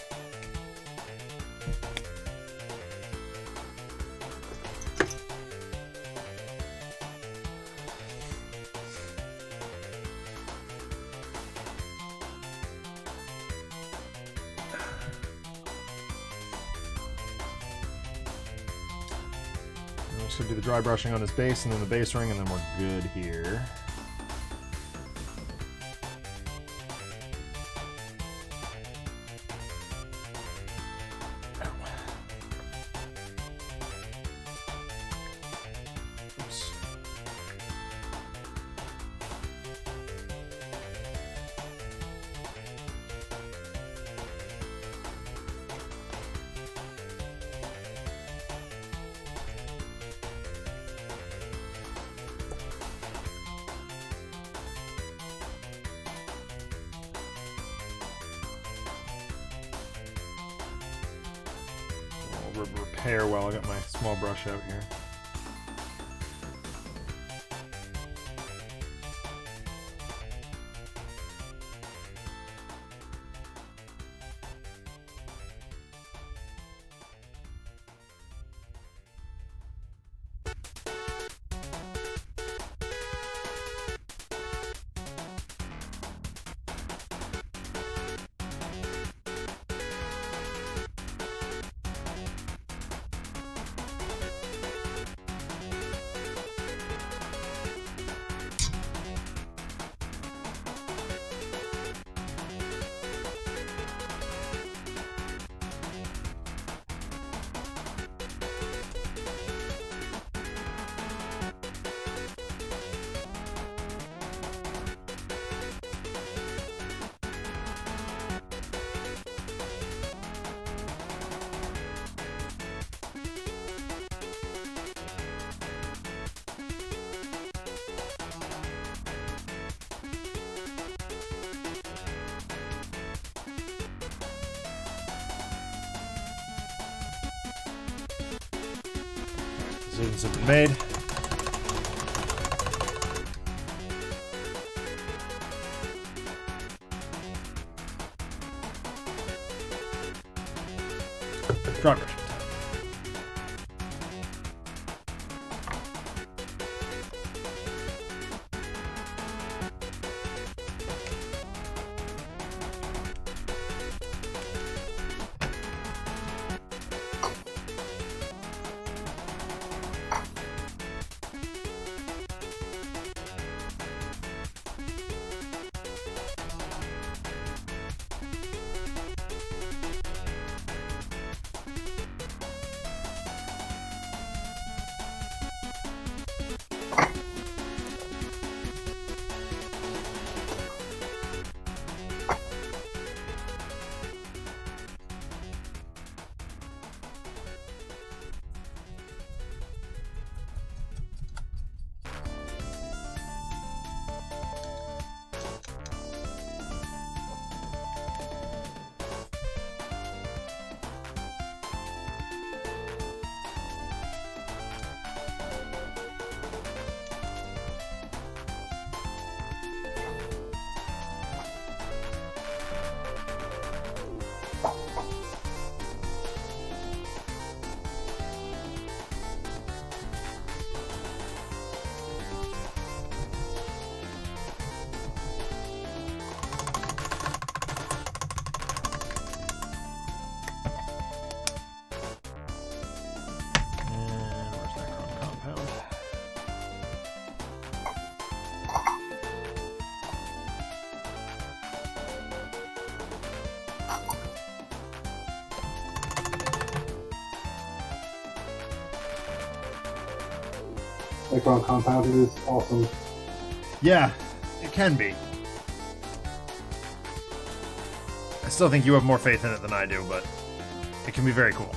I'm just gonna do the dry brushing on his base and then the base ring, and then we're good here. Repair while I got my small brush out here. Decisions have been made. Progress. Necron Compound is awesome. Yeah, it can be. I still think you have more faith in it than I do, but it can be very cool.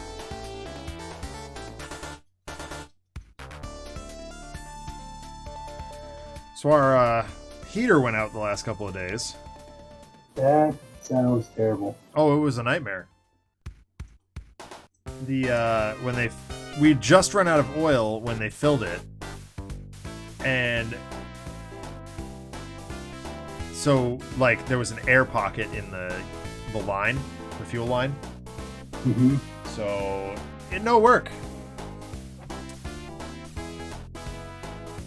So our heater went out the last couple of days. That sounds terrible. Oh, it was a nightmare. We just run out of oil when they filled it, and so like there was an air pocket in the line, the fuel line. Mm-hmm. So it no work,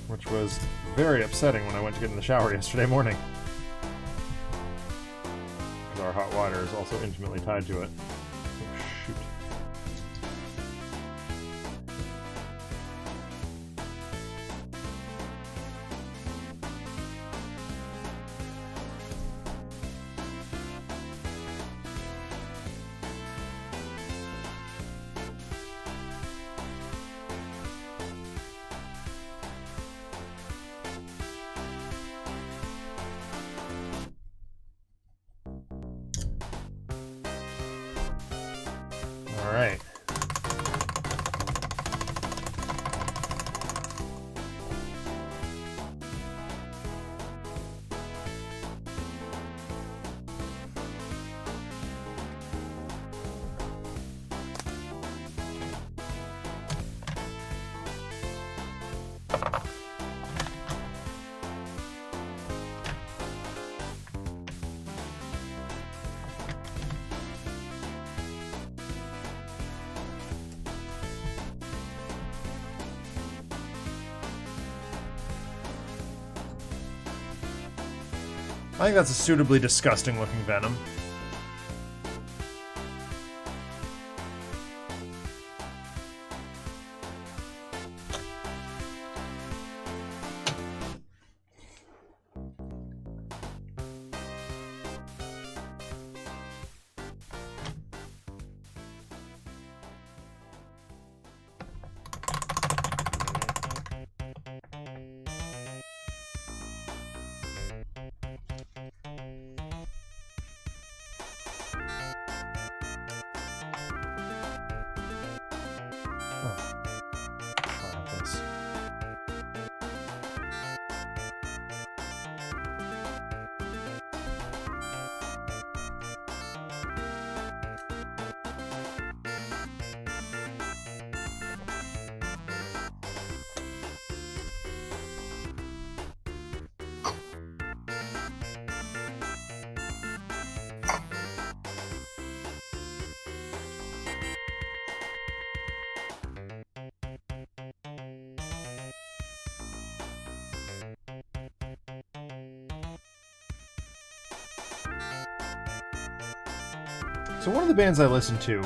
which was very upsetting when I went to get in the shower yesterday morning. Because our hot water is also intimately tied to it. Oh, shoot. All right. I think that's a suitably disgusting looking Venom. So one of the bands I listened to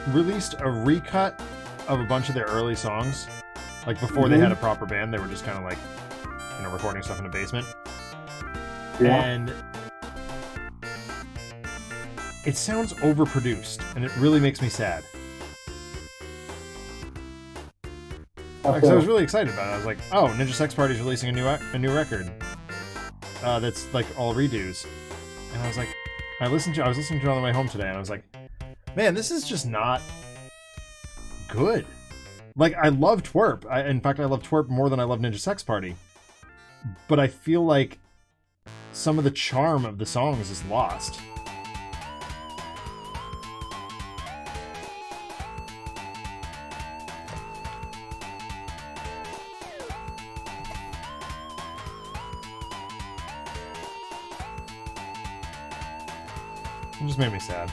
released a recut of a bunch of their early songs. Like before they had a proper band, they were just kind of like, recording stuff in a basement. Yeah. And it sounds overproduced, and it really makes me sad. Because I was really excited about it. I was like, oh, Ninja Sex Party's releasing a new record that's like all redos. And I was like, I was listening to it on the way home today, and I was like, man, this is just not good. Like, I love Twerp. In fact, I love Twerp more than I love Ninja Sex Party. But I feel like some of the charm of the songs is lost. It just made me sad.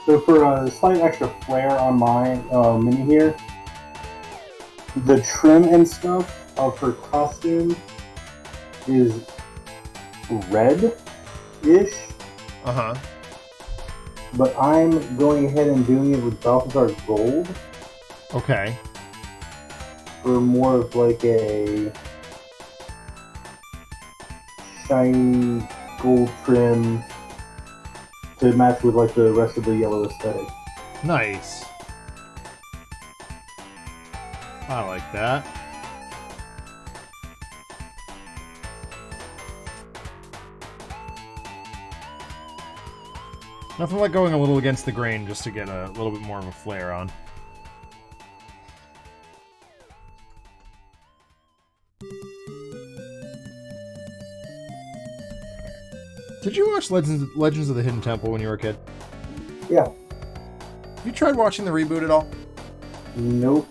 So for a slight extra flair on my mini here, the trim and stuff of her costume is red-ish, but I'm going ahead and doing it with Balthazar Gold Okay. for more of like a shiny gold trim to match with like the rest of the yellow aesthetic. Nice. I like that. Nothing like going a little against the grain just to get a little bit more of a flair on. Did you watch Legends of the Hidden Temple when you were a kid? Yeah. You tried watching the reboot at all? Nope.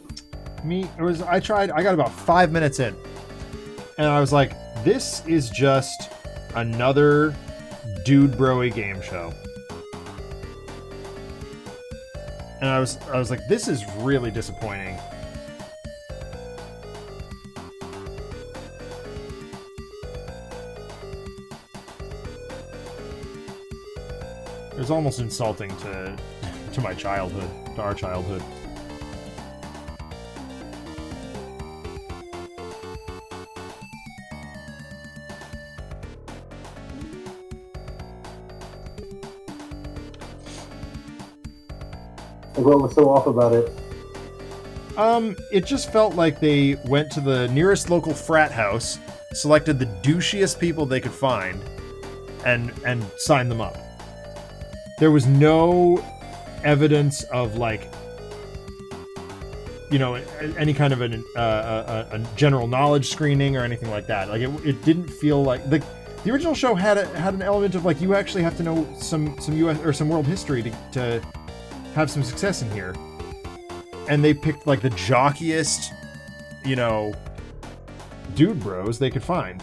I got about 5 minutes in. And I was like, this is just another dude broy game show. And I was like, this is really disappointing. It was almost insulting to my childhood, to our childhood. What was so off about it? It just felt like they went to the nearest local frat house, selected the douchiest people they could find, and signed them up. There was no evidence of like, any kind of a general knowledge screening or anything like that. Like it didn't feel like the original show had an element of like you actually have to know some U.S. or some world history to have some success in here. And they picked like the jockiest, dude bros they could find.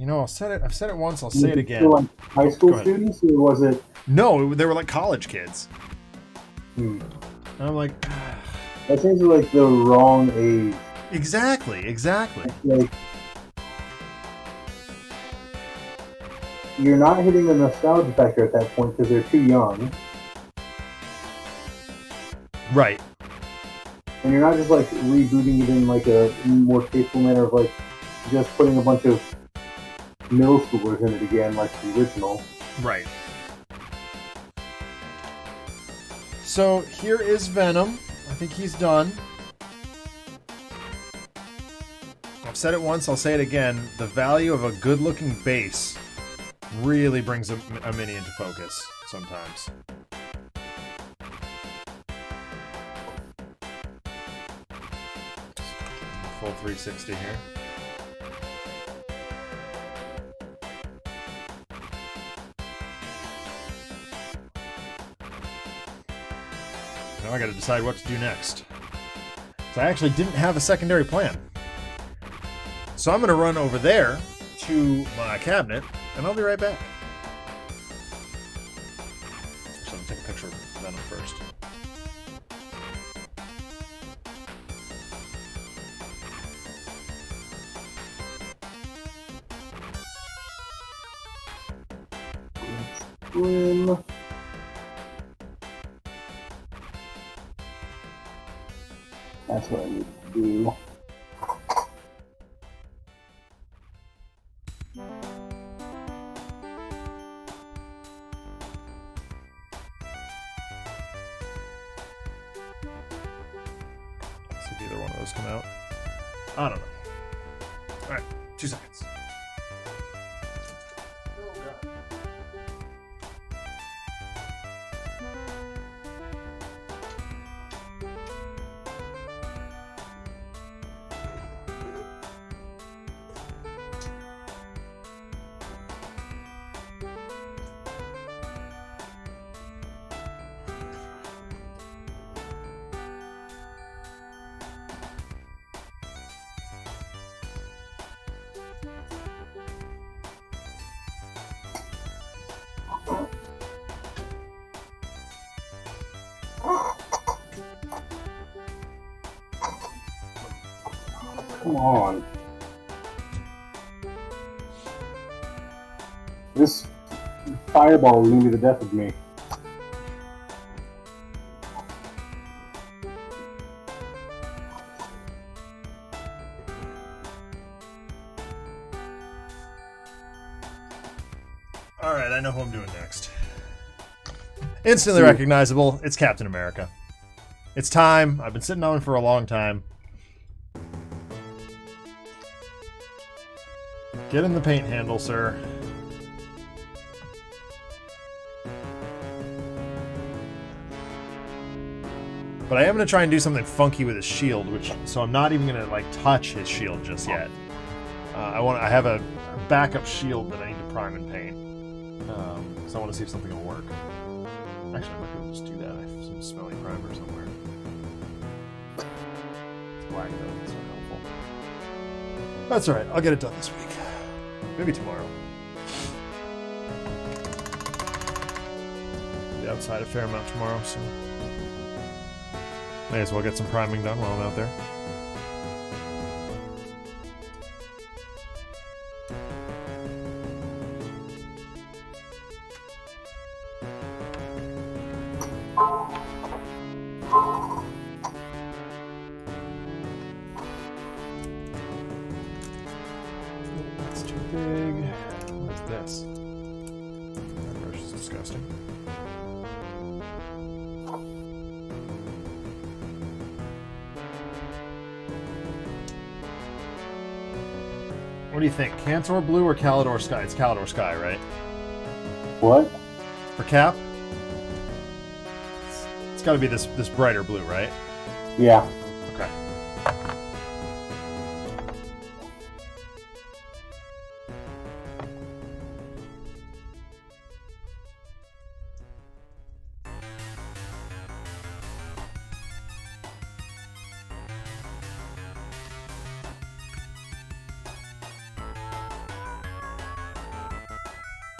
I've said it once, I'll say it again. Like high school students, or was it? No, they were like college kids. And I'm like, that seems like the wrong age. Exactly. Like, you're not hitting the nostalgia factor at that point because they're too young. Right. And you're not just like rebooting it in like a more tasteful manner of like just putting a bunch of middle schoolers in it again like the original. Right. So here is Venom. I think he's done. I've said it once, I'll say it again. The value of a good-looking base really brings a mini into focus sometimes. Full 360 here. Now I gotta decide what to do next. So I actually didn't have a secondary plan. So I'm gonna run over there to my cabinet, and I'll be right back. So I'm gonna take a picture of Venom first. That's what I need to do. See if either one of those come out. I don't know. Alright, 2 seconds. Come on. This fireball is going to be the death of me. Alright, I know who I'm doing next. Instantly recognizable, it's Captain America. It's time. I've been sitting on it for a long time. Get in the paint handle, sir. But I am going to try and do something funky with his shield, so I'm not even going to like touch his shield just yet. I have a backup shield that I need to prime and paint. So I want to see if something will work. Actually, I might be able to just do that. I have some smelly primer somewhere. It's black though, it's not helpful. That's alright, I'll get it done this week. Maybe tomorrow. Be outside a fair amount tomorrow, so may as well get some priming done while I'm out there. That's too big. What is this? That brush is disgusting. What do you think? Cantor Blue or Calidor Sky? It's Calidor Sky, right? What? For Cap? It's got to be this brighter blue, right? Yeah. Okay.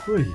Ooh.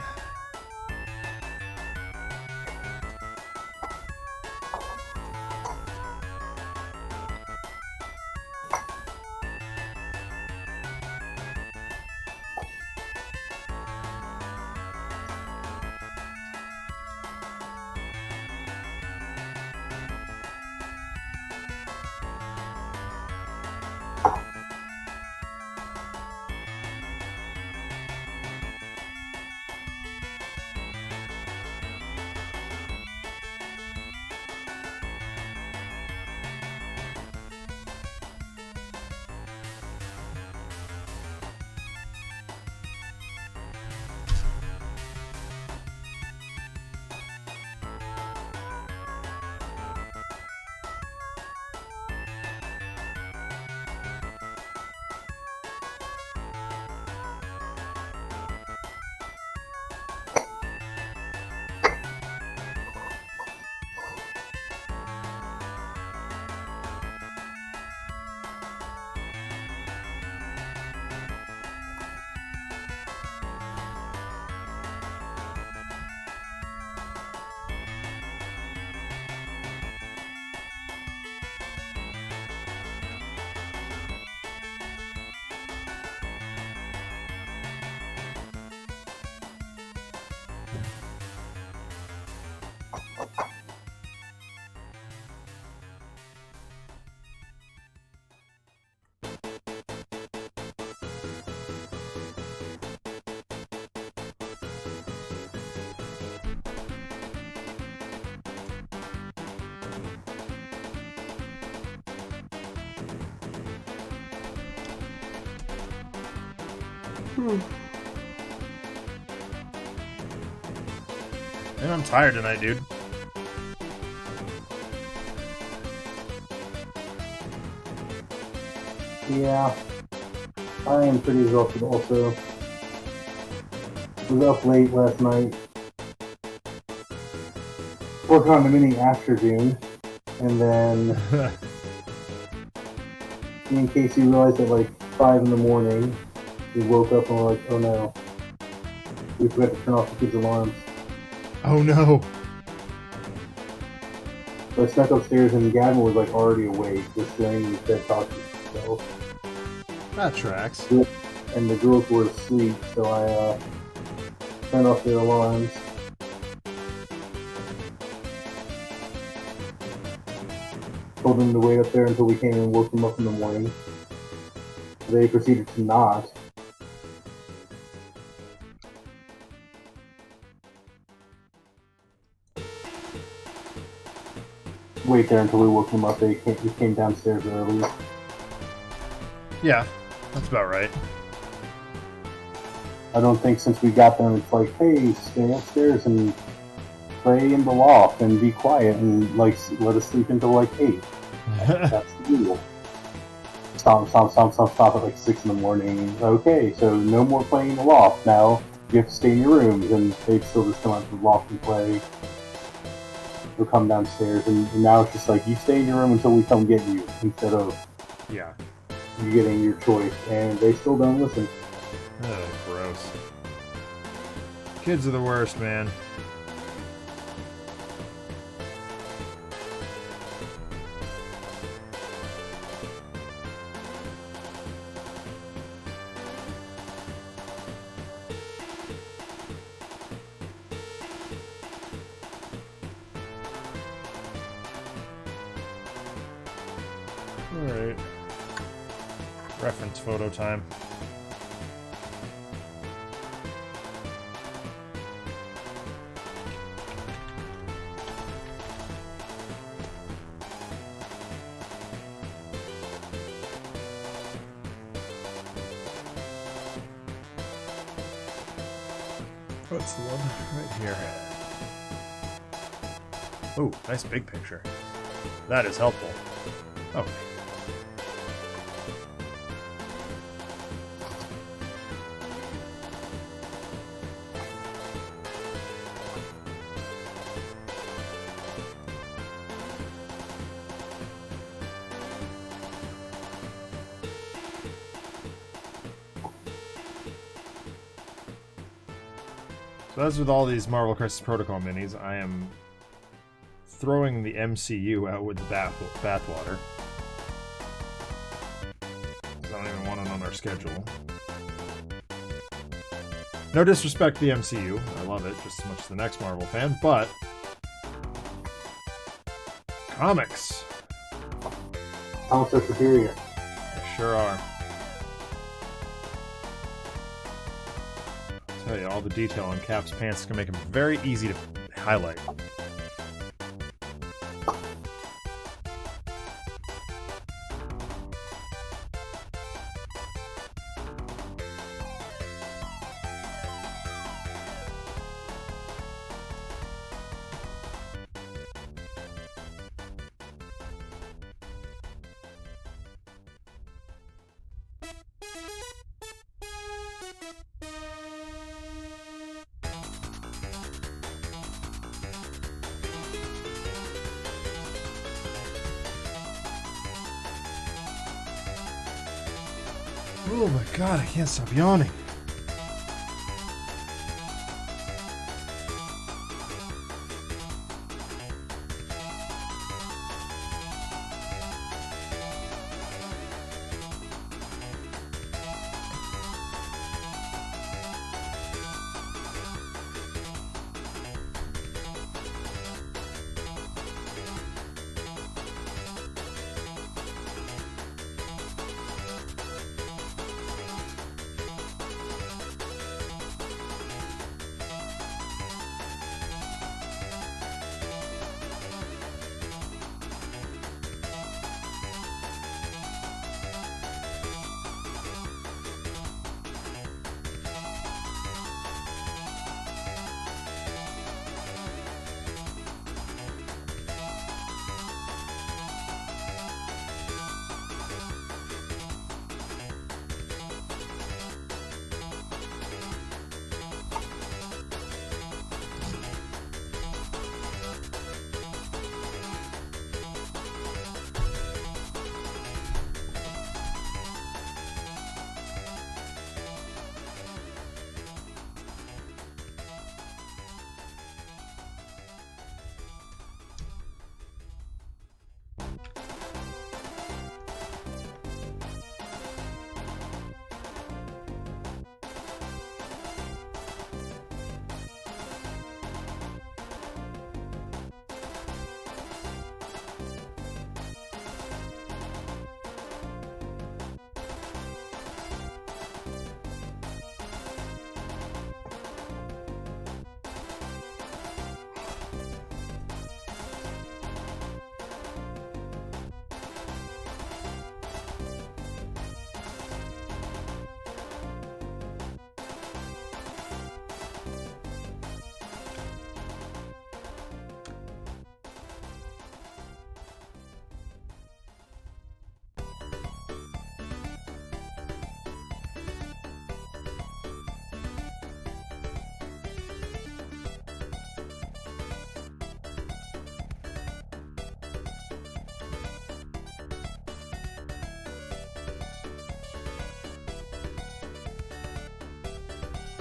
And I'm tired tonight, dude. Yeah, I am pretty exhausted also. Was up late last night, working on the mini After Dune, and then me and Casey realized at like 5 in the morning, we woke up and we're like, oh no, we forgot to turn off the kids' alarms. Oh no. So I snuck upstairs and Gavin was like already awake, just laying in his bed talking to himself. That tracks. And the girls were asleep, so I turned off their alarms. Told them to wait up there until we came and woke them up in the morning. They proceeded to not. Wait there until we woke them up. We came downstairs early. Yeah, that's about right. I don't think since we got them, it's like, hey, stay upstairs and play in the loft and be quiet and like let us sleep until like 8. That's the rule. Stop at like 6 in the morning. Okay, so no more playing in the loft. Now you have to stay in your rooms, and they'd still just come out to the loft and play. Or come downstairs, and now it's just like, you stay in your room until we come get you, instead of Yeah. you getting your choice, and they still don't listen. Oh, gross. Kids are the worst, man. Alright. Reference photo time. What's the one? Right here. Oh, nice big picture. That is helpful. Oh. So as with all these Marvel Crisis Protocol minis, I am throwing the MCU out with the bathwater. I don't even want it on our schedule. No disrespect to the MCU, I love it just as much as the next Marvel fan, but comics. Comics are superior. They sure are. I'll tell you, all the detail on Cap's pants can make them very easy to highlight. Oh my god, I can't stop yawning.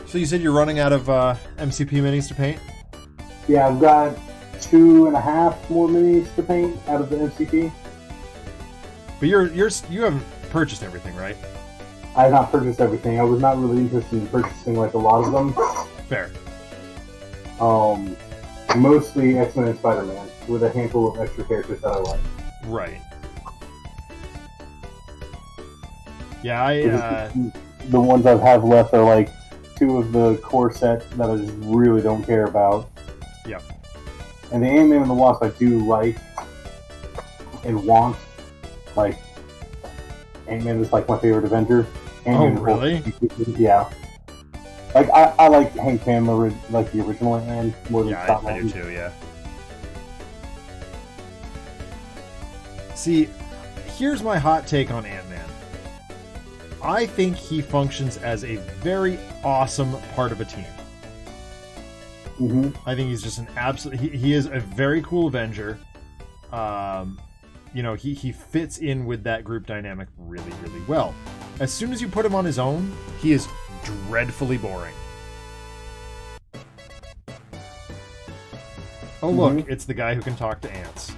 So you said you're running out of MCP minis to paint? Yeah, I've got 2.5 more minis to paint out of the MCP. But you haven't purchased everything, right? I have not purchased everything. I was not really interested in purchasing like a lot of them. Fair. Mostly X-Men and Spider-Man, with a handful of extra characters that I like. Right. Yeah, the ones I have left are like 2 of the core set that I just really don't care about. Yep. And the Ant-Man and the Wasp I do like and want. Like, Ant-Man is like my favorite Avenger. Ant-Man really? Yeah. Like, I like Hank Pym, like the original Ant-Man, more than Scott I do Lang. too, yeah. See, here's my hot take on Ant-Man. I think he functions as a very awesome part of a team. Mm-hmm. I think he's just an absolute... He is a very cool Avenger. He fits in with that group dynamic really, really well. As soon as you put him on his own, he is dreadfully boring. Oh, look, it's the guy who can talk to ants.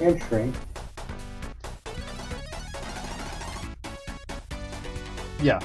And Shrink. Yeah.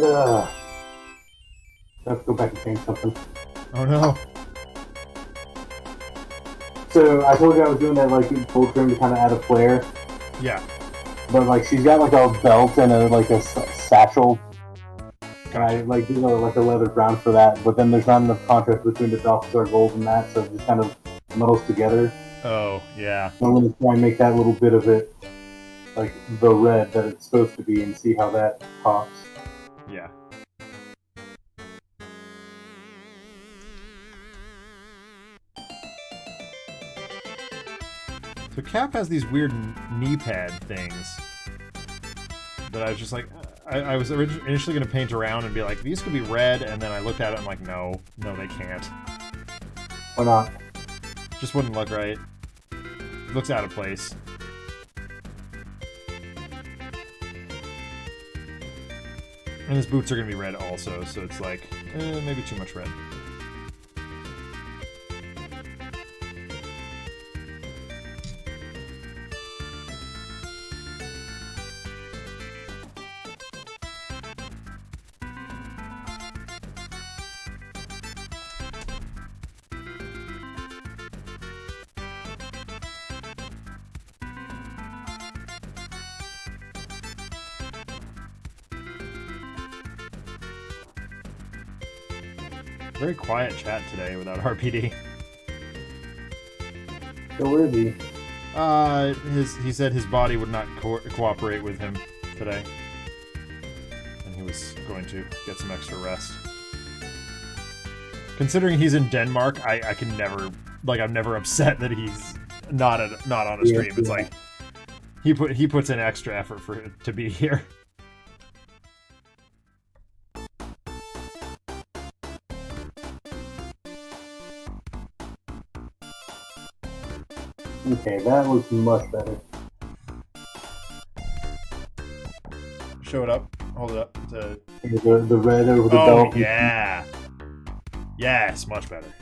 Ugh. Let's go back and change something. Oh no. So I told you I was doing that like full trim to kind of add a flair, Yeah. but like she's got like a belt and a satchel, and I like like a leather brown for that. But then there's not enough contrast between the Doppelganger gold and that, so it just kind of muddles together. Oh, yeah. So I'm gonna try and make that little bit of it like the red that it's supposed to be, and see how that pops. Yeah. So Cap has these weird knee pad things that I was just like, I was initially going to paint around and be like, these could be red, and then I looked at it and I'm like, no, they can't. Why not? Just wouldn't look right. Looks out of place. And his boots are going to be red also, so it's like, maybe too much red. Very quiet chat today without RPD. So where is he? He said his body would not cooperate with him today, and he was going to get some extra rest. Considering he's in Denmark, I can never, like, I'm never upset that he's not on a stream. It's like he puts in extra effort to be here. Okay, that looks much better. Show it up. Hold it up. The red over the Oh, belt. yeah. Yes, much better.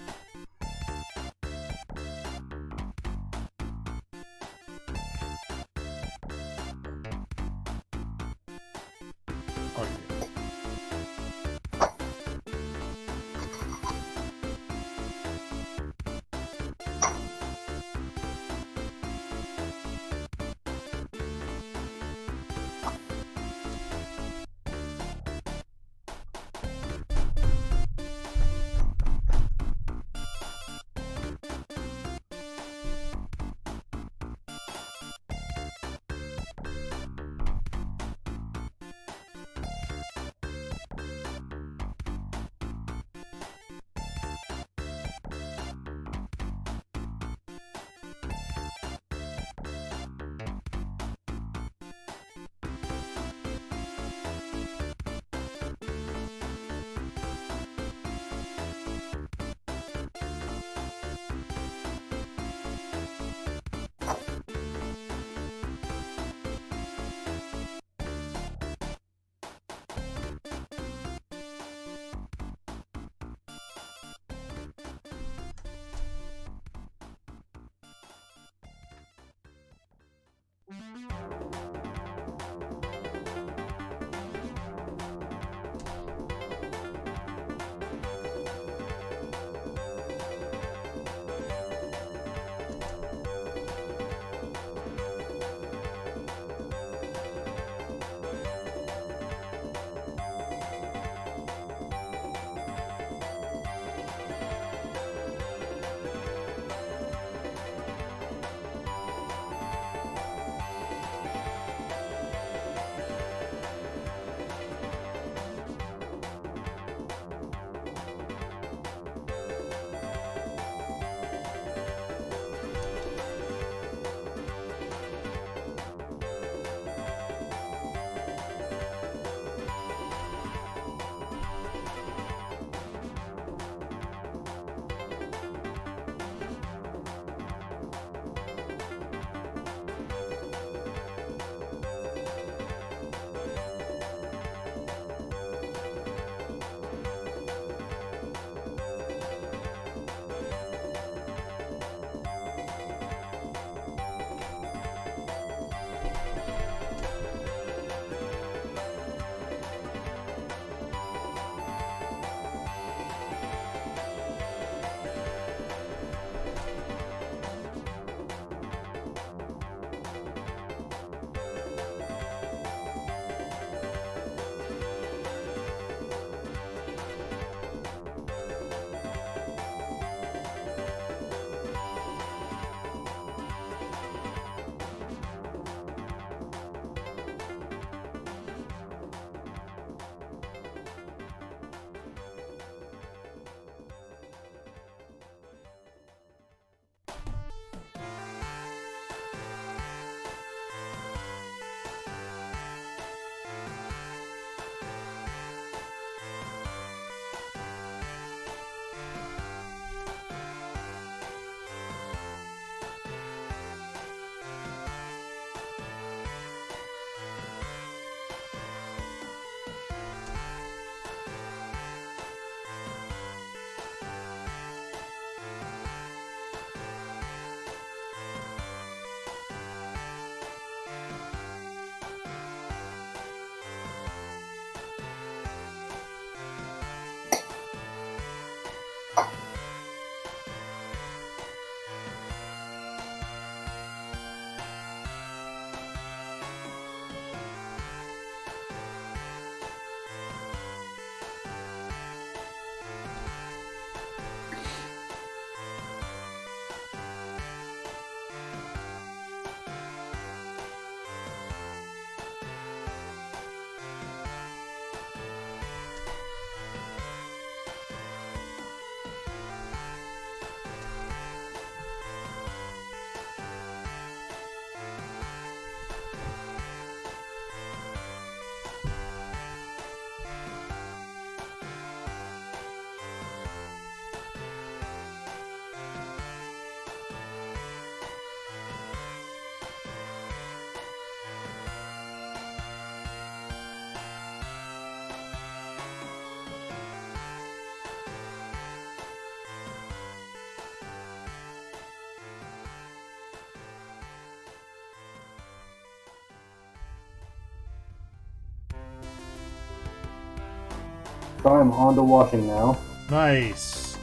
So I'm on to washing now. Nice.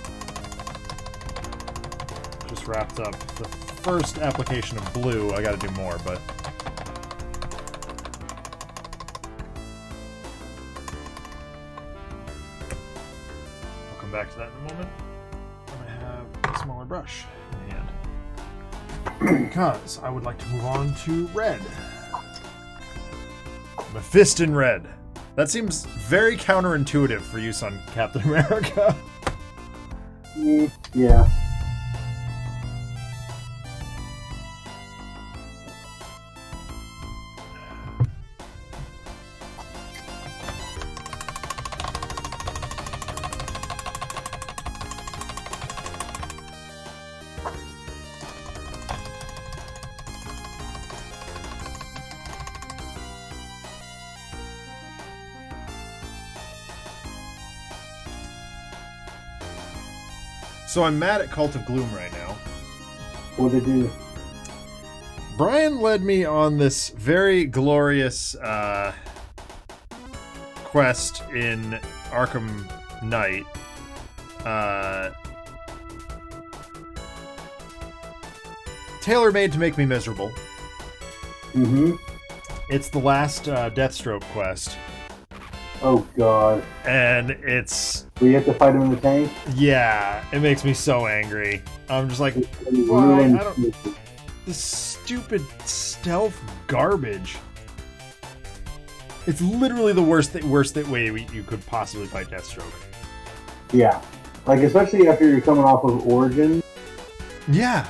Just wrapped up the first application of blue. I gotta do more, but... I'll come back to that in a moment when I have a smaller brush in hand. Because I would like to move on to red. Mephiston red. That seems very counterintuitive for use on Captain America. Yeah. So I'm mad at Cult of Gloom right now. What did you do? Brian led me on this very glorious quest in Arkham Knight. Tailor-made to make me miserable. Mm-hmm. It's the last Deathstroke quest. Oh, God. And it's... Do you have to fight him in the tank? Yeah, it makes me so angry. I'm just like, It's why? ruined. I don't... This stupid stealth garbage. It's literally the worst way you could possibly fight Deathstroke. Yeah. Like, especially after you're coming off of Origin. Yeah.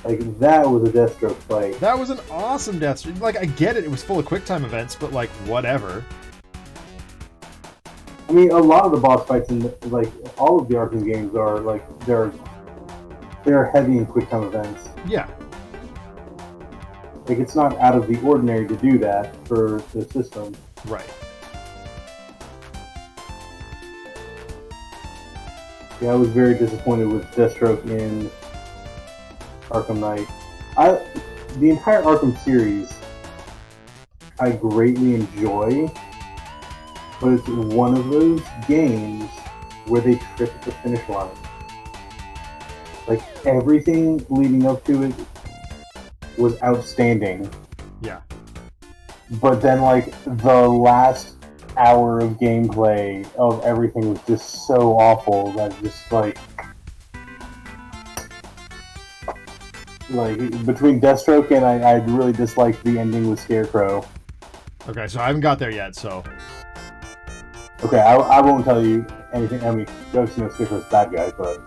Like, that was a Deathstroke fight. That was an awesome Deathstroke. Like, I get it. It was full of QuickTime events, but, like, whatever. I mean, a lot of the boss fights in, like, all of the Arkham games are, like, they're heavy in QuickTime events. Yeah. Like, it's not out of the ordinary to do that for the system. Right. Yeah, I was very disappointed with Deathstroke in Arkham Knight. The entire Arkham series, I greatly enjoy, but it's one of those games where they trip at the finish line. Like, everything leading up to it was outstanding. Yeah. But then, like, the last hour of gameplay of everything was just so awful that just, like, between Deathstroke and I really disliked the ending with Scarecrow. Okay, so I haven't got there yet, so... Okay, I won't tell you anything. I mean, you obviously know Scarecrow's a bad guy, but...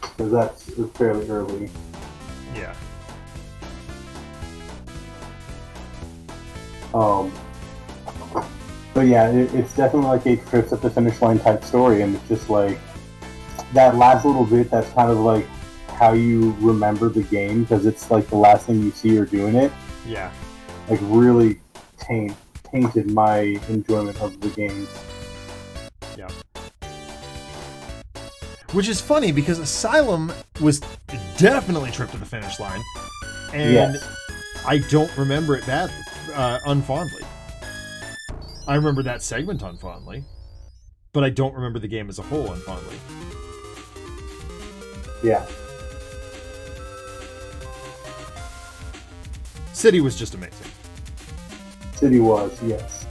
Because that's fairly early. Yeah. But yeah, it's definitely like a trips at the finish line type story, and it's just like that last little bit. That's kind of like how you remember the game, because it's like the last thing you see her doing it. Yeah. Like really tainted my enjoyment of the game. Yeah. Which is funny because Asylum was definitely tripped to the finish line, and Yes. I don't remember it badly, unfondly. I remember that segment unfondly, but I don't remember the game as a whole unfondly. Yeah. City was just amazing. City was, yes.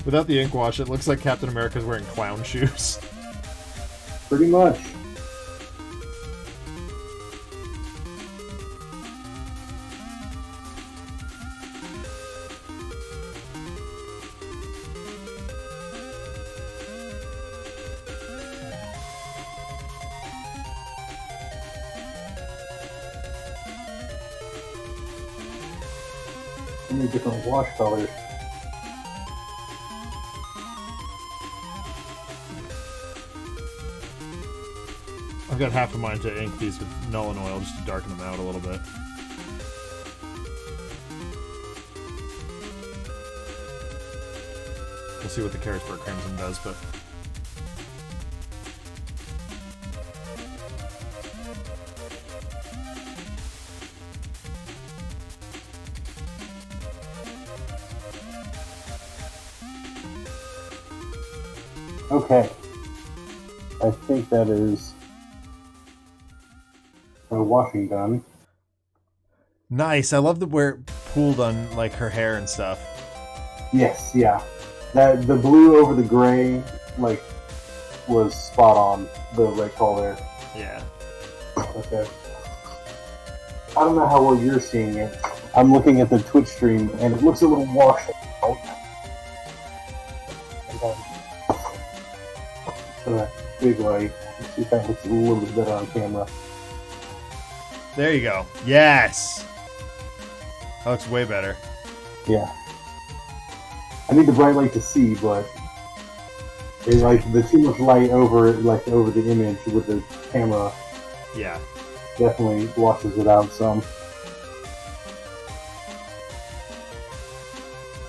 Without the ink wash, it looks like Captain America's wearing clown shoes. Pretty much. So many different wash colors. I've got half of mine to ink these with Nuln Oil just to darken them out a little bit. We'll see what the Carisburg Crimson does, but... Okay. I think that is a washing done. Nice. I love where it pooled on like her hair and stuff. Yes, yeah. That the blue over the gray, like, was spot on. The right call there. Yeah. Okay. I don't know how well you're seeing it. I'm looking at the Twitch stream, and it looks a little washed out. That big light. Let's see if that looks a little bit better on camera. There you go. Yes. That looks way better. Yeah. I need the bright light to see, but it's like the too much light over the image with the camera. Yeah. Definitely washes it out some.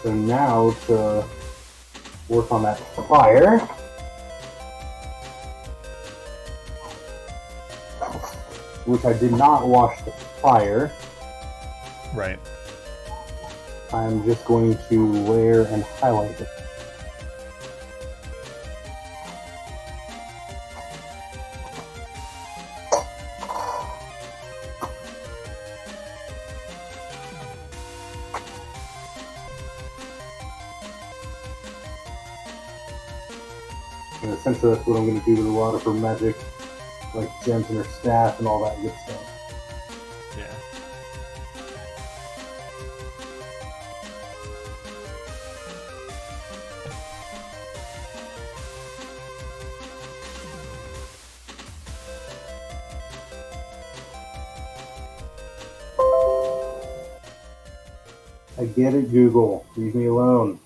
So now to work on that fire. Which I did not wash the fire. Right. I'm just going to layer and highlight it. And essentially that's what I'm going to do with a lot of her magic, like gems in her staff and all that good stuff. Yeah. I get it, Google. Leave me alone.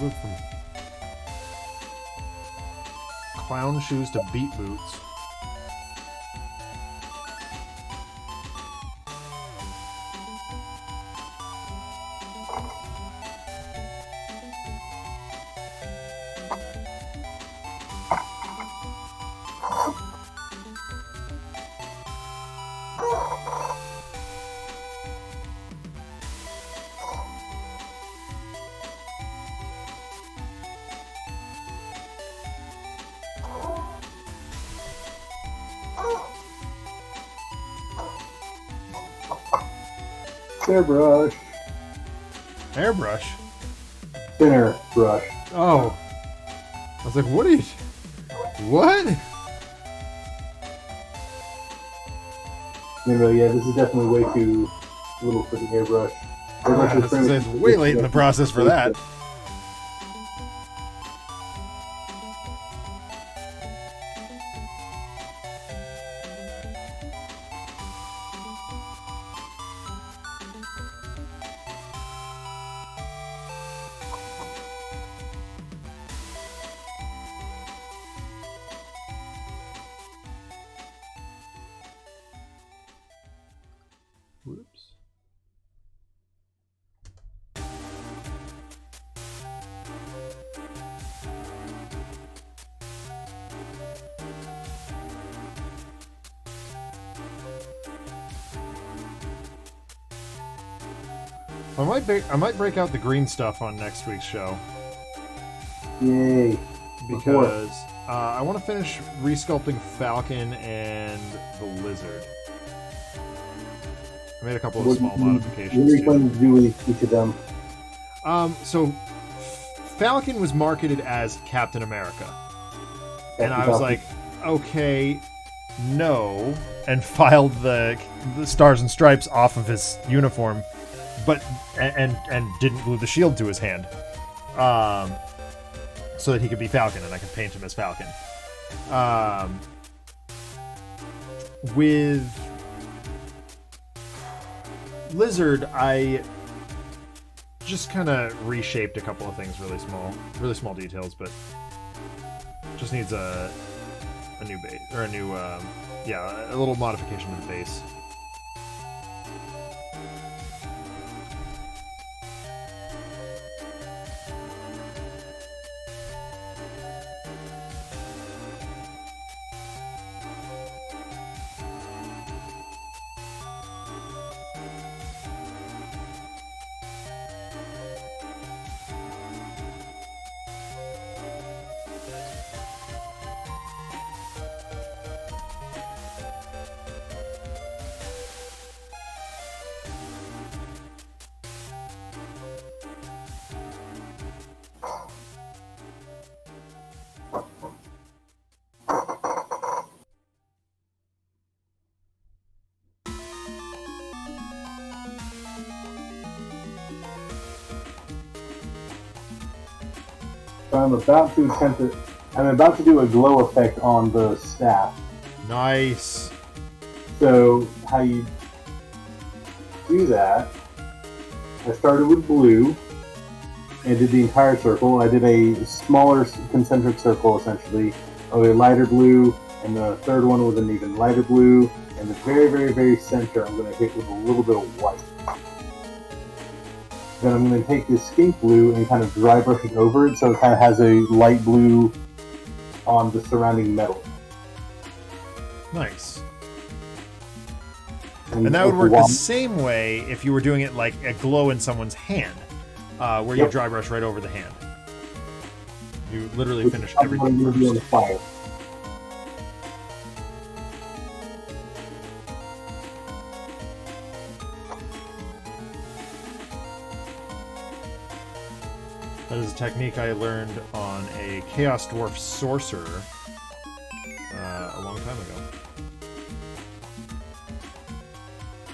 Look from clown shoes to beat boots. Airbrush. Airbrush? Thinner brush. Oh. I was like, what are you... What? No, yeah, this is definitely way too little for the airbrush. Airbrush is It's way late in the process for that. I might break out the green stuff on next week's show. Yay. Because I want to finish resculpting Falcon and the Lizard. I made a couple of small modifications. What are you planning to do with each of them? So Falcon was marketed as Captain America. And I was like, okay, no, and filed the stars and stripes off of his uniform, but and didn't glue the shield to his hand, so that he could be Falcon and I could paint him as Falcon. With Lizard, I just kind of reshaped a couple of things, really small details, but just needs a new base, or a little modification to the base. So I'm about to do a glow effect on the staff. Nice. So how you do that, I started with blue and did the entire circle. I did a smaller concentric circle, essentially, of a lighter blue, and the third one was an even lighter blue, and the very, very, very center I'm going to hit with a little bit of white. Then I'm going to take this skink blue and kind of dry brush it over it so it kind of has a light blue on the surrounding metal. Nice. And that would work the same way if you were doing it like a glow in someone's hand, where you dry brush right over the hand. You literally finish everything first. Fire. That is a technique I learned on a Chaos Dwarf Sorcerer a long time ago.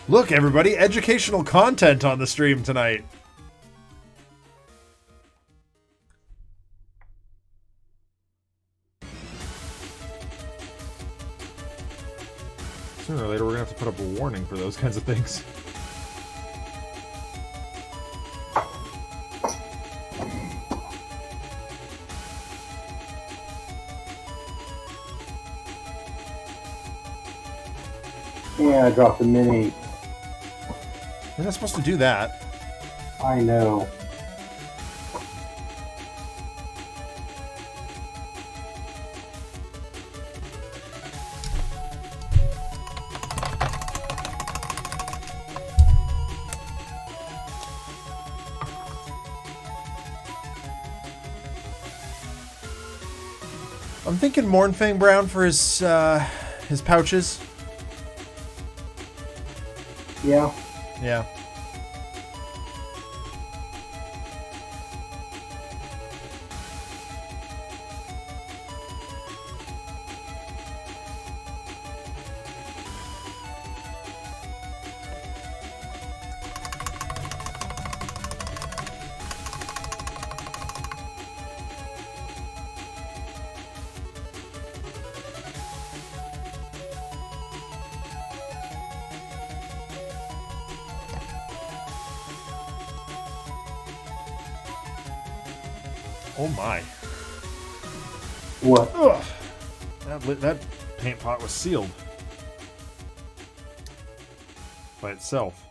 Look, everybody, educational content on the stream tonight. Sooner or later, we're going to have to put up a warning for those kinds of things. Yeah, I dropped a mini. You're not supposed to do that. I know. I'm thinking Mornfang Brown for his pouches. Yeah. Yeah. Oh my. What? Ugh. That paint pot was sealed. By itself.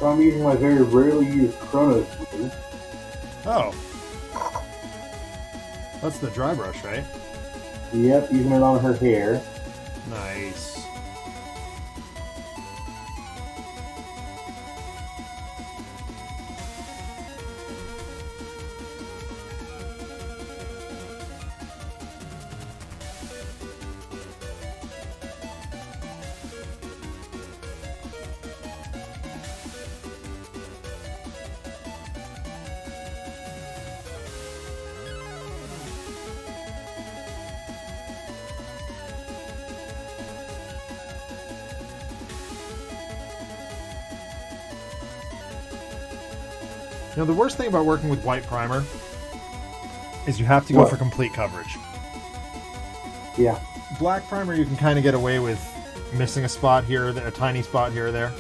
So I'm using my very rarely used Chronos glue. Oh. That's the dry brush, right? Yep, using it on her hair. Nice. You know, the worst thing about working with white primer is you have to go What? for complete coverage. Yeah. Black primer, you can kind of get away with missing a spot here, a tiny spot here or there.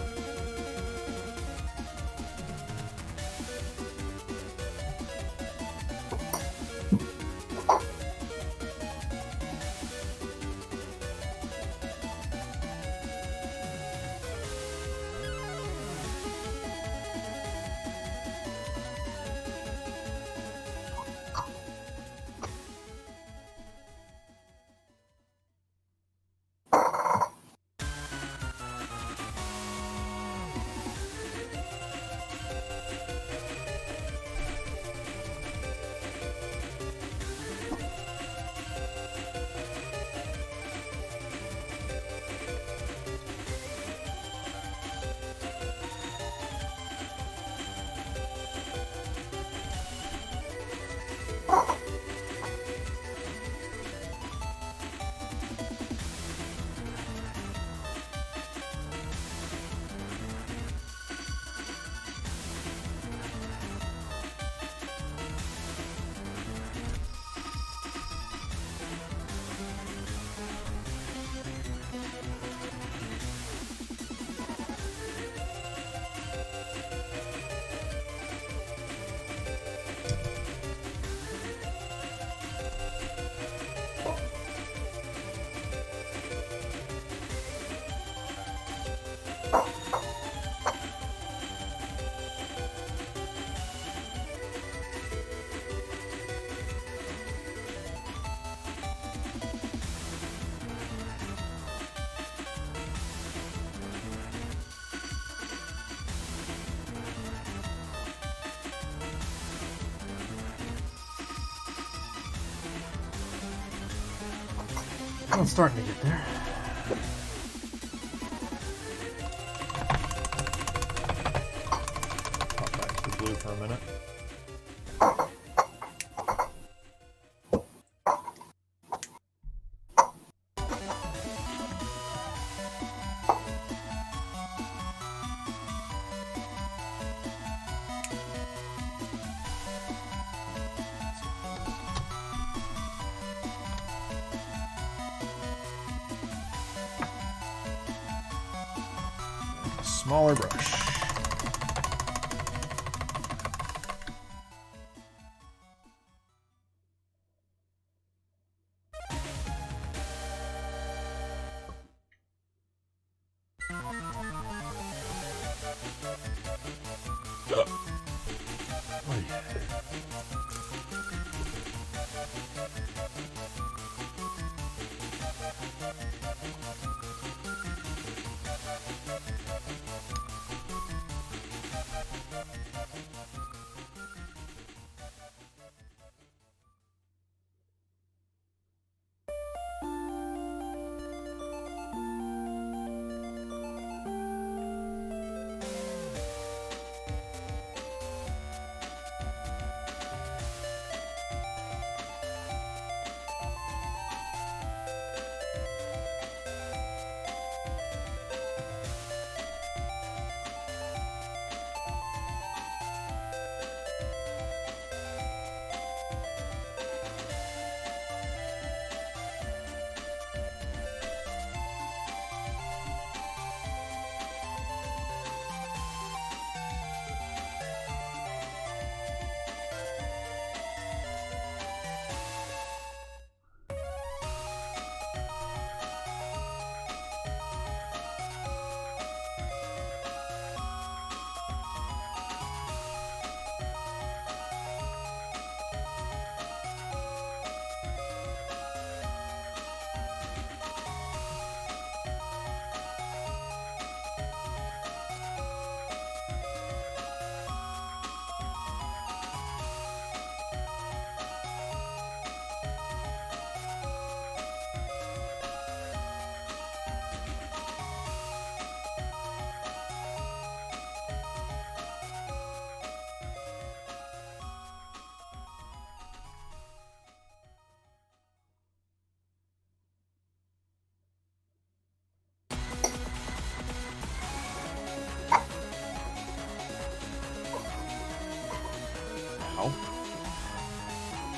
I'm starting to get there. Pop back to the blue for a minute. Smaller brush.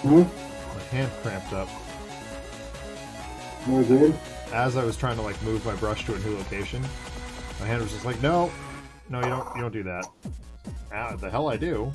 Hmm? My hand cramped up. More good? As I was trying to like move my brush to a new location, my hand was just like, no, you don't do that. Ah, the hell I do.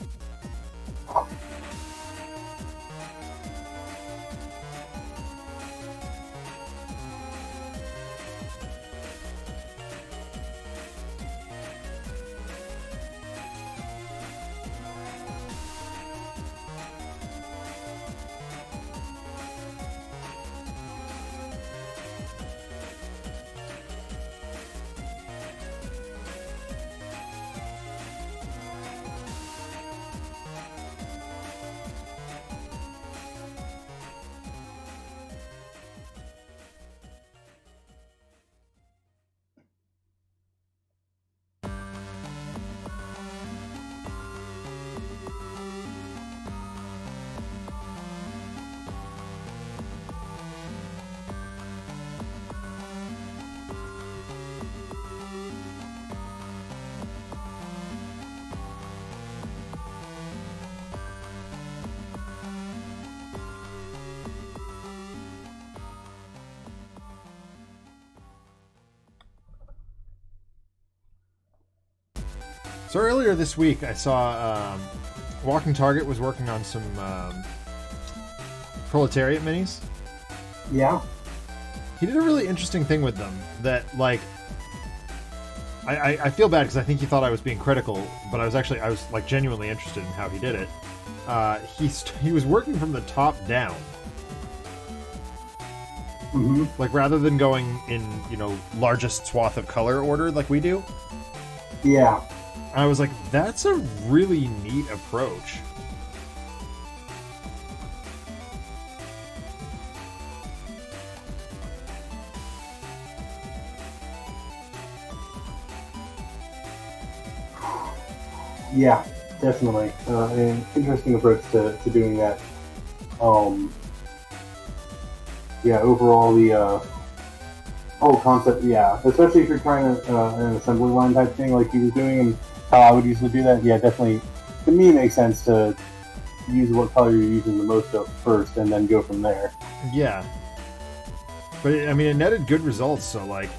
So earlier this week, I saw Walking Target was working on some Proletariat minis. Yeah. He did a really interesting thing with them that, like, I feel bad because I think he thought I was being critical, but I was like genuinely interested in how he did it. He was working from the top down. Mm-hmm. Like, rather than going in, largest swath of color order like we do. Yeah. I was like, that's a really neat approach. Yeah, definitely. An interesting approach to doing that. Yeah, overall the whole concept, yeah, especially if you're trying to an assembly line type thing like he was doing and how I would usually do that. Yeah, definitely. To me, it makes sense to use what color you're using the most of first and then go from there. Yeah. But I mean, it netted good results, so like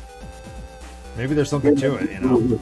maybe there's something to it, you know.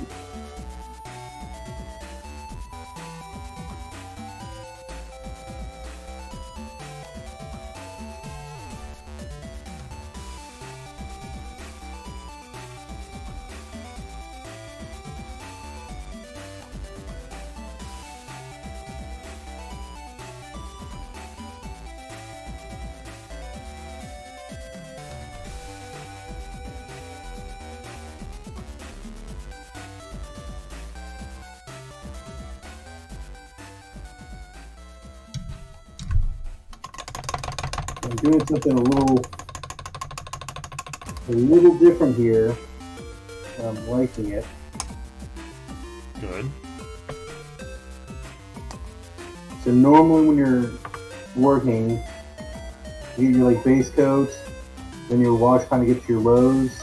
I'm doing something a little different here. I'm liking it. Good. So normally when you're working, you get your like base coat, then your wash kind of gets your lows,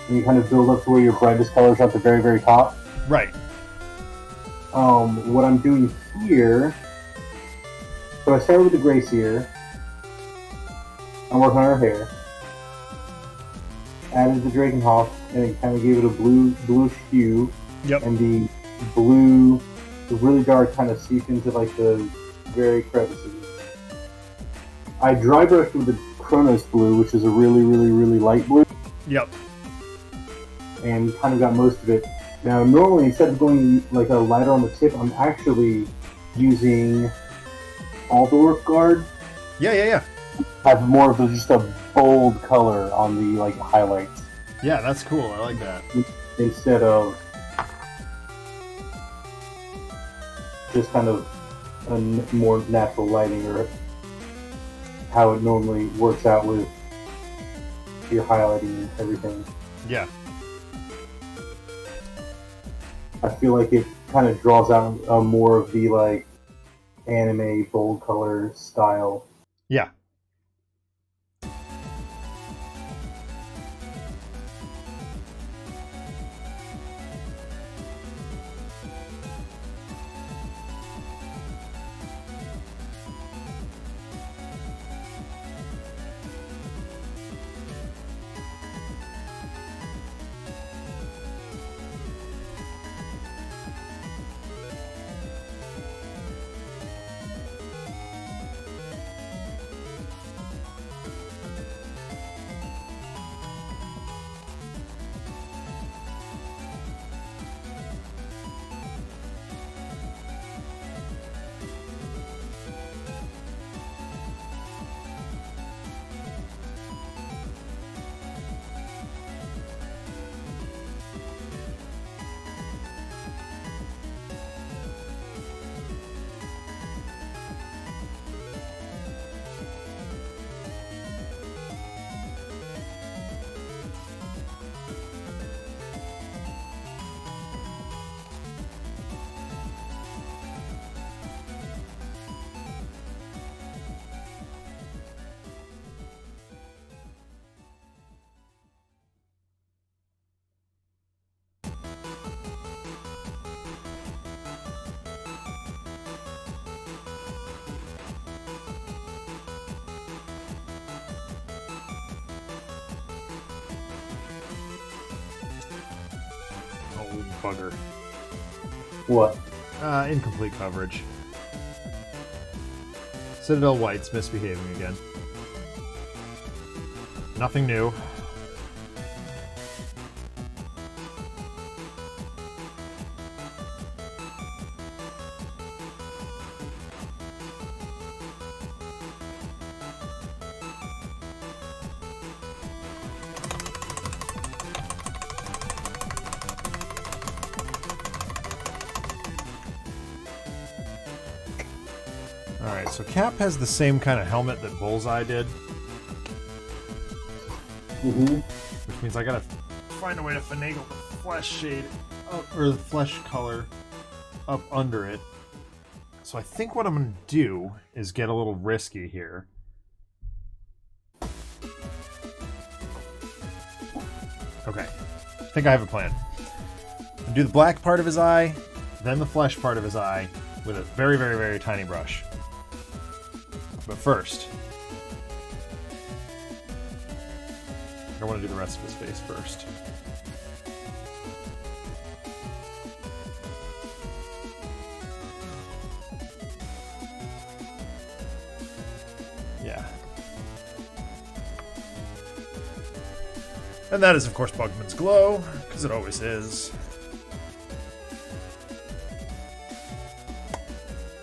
and you kind of build up to where your brightest colors are at the very, very top. Right. What I'm doing here, so I started with the gray sear. I'm working on her hair. Added the Drakenhof, and it kind of gave it a bluish hue. Yep. And the blue, the really dark, kind of seep into like the very crevices. I dry brushed with the Chronos blue, which is a really, really, really light blue. Yep. And kind of got most of it. Now, normally, instead of going like a lighter on the tip, I'm actually using Aldorf Guard. Yeah. Have more of just a bold color on the like highlights. Yeah, that's cool. I like that. Instead of just kind of a more natural lighting or how it normally works out with your highlighting and everything. Yeah. I feel like it kind of draws out more of the like anime bold color style. Yeah. Bugger. What? Incomplete coverage. Citadel White's misbehaving again. Nothing new. Alright, so Cap has the same kind of helmet that Bullseye did. Mm-hmm. Which means I gotta find a way to finagle the flesh shade, or the flesh color up under it. So I think what I'm going to do is get a little risky here. Okay. I think I have a plan. I'll do the black part of his eye, then the flesh part of his eye with a very, very, very tiny brush. But first, I want to do the rest of his face first. Yeah. And that is, of course, Bugman's Glow, because it always is.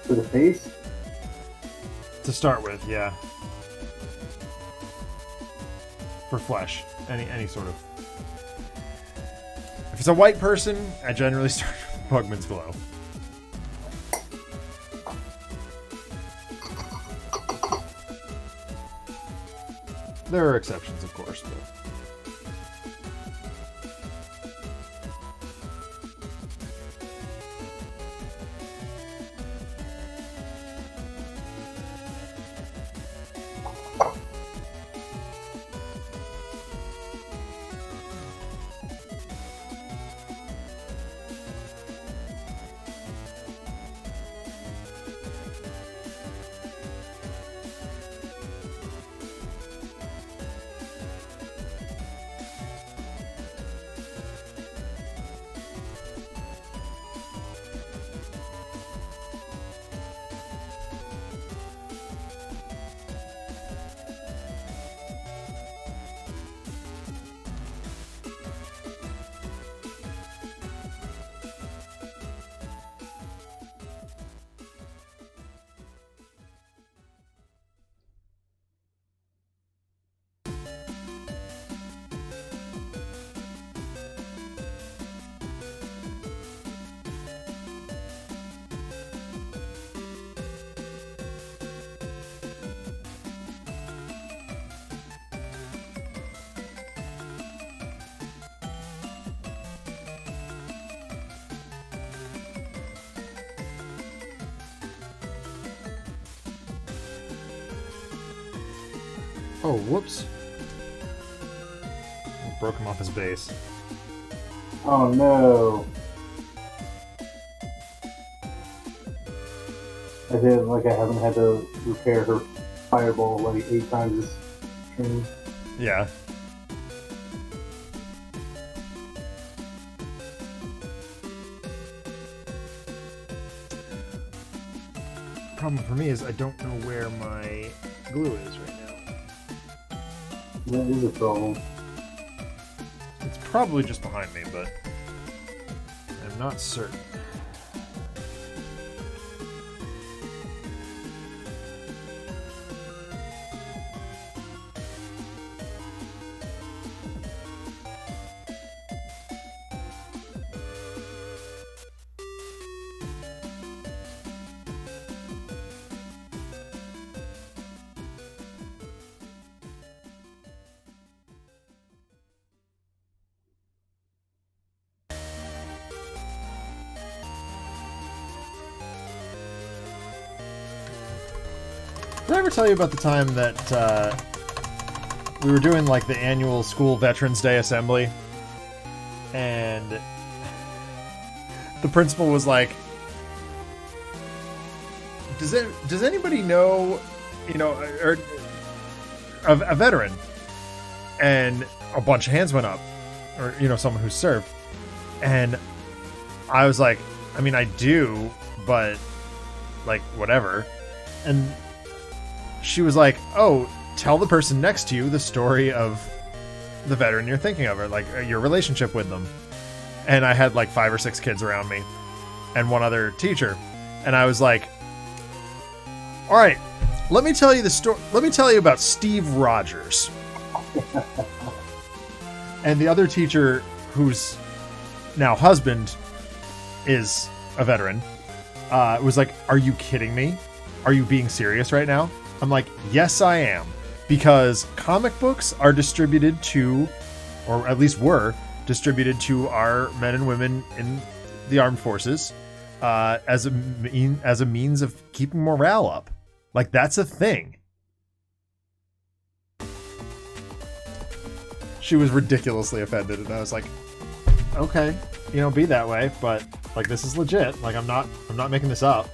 For the face? To start with, yeah. For flesh. Any sort of... If it's a white person, I generally start with Bugman's Glow. There are exceptions, of course, but... Oh, whoops. Broke him off his base. Oh no. I feel like I haven't had to repair her fireball like 8 times this stream. Yeah. Problem for me is I don't know where my glue is right now. That is a problem. It's probably just behind me, but I'm not certain. Did I ever tell you about the time that we were doing like the annual school Veterans Day assembly, and the principal was like, "Does anybody know, or a veteran?" And a bunch of hands went up, or someone who served, and I was like, "I mean, I do, but like whatever," and she was like, "Oh, tell the person next to you the story of the veteran you're thinking of, or like your relationship with them." And I had like 5 or 6 kids around me and one other teacher. And I was like, "All right, let me tell you the story. Let me tell you about Steve Rogers." And the other teacher, whose now husband is a veteran, was like, "Are you kidding me? Are you being serious right now?" I'm like, "Yes, I am." Because comic books are distributed to, or at least were distributed to, our men and women in the armed forces. as a means of keeping morale up. Like, that's a thing. She was ridiculously offended, and I was like, okay, be that way, but like, this is legit. Like, I'm not making this up.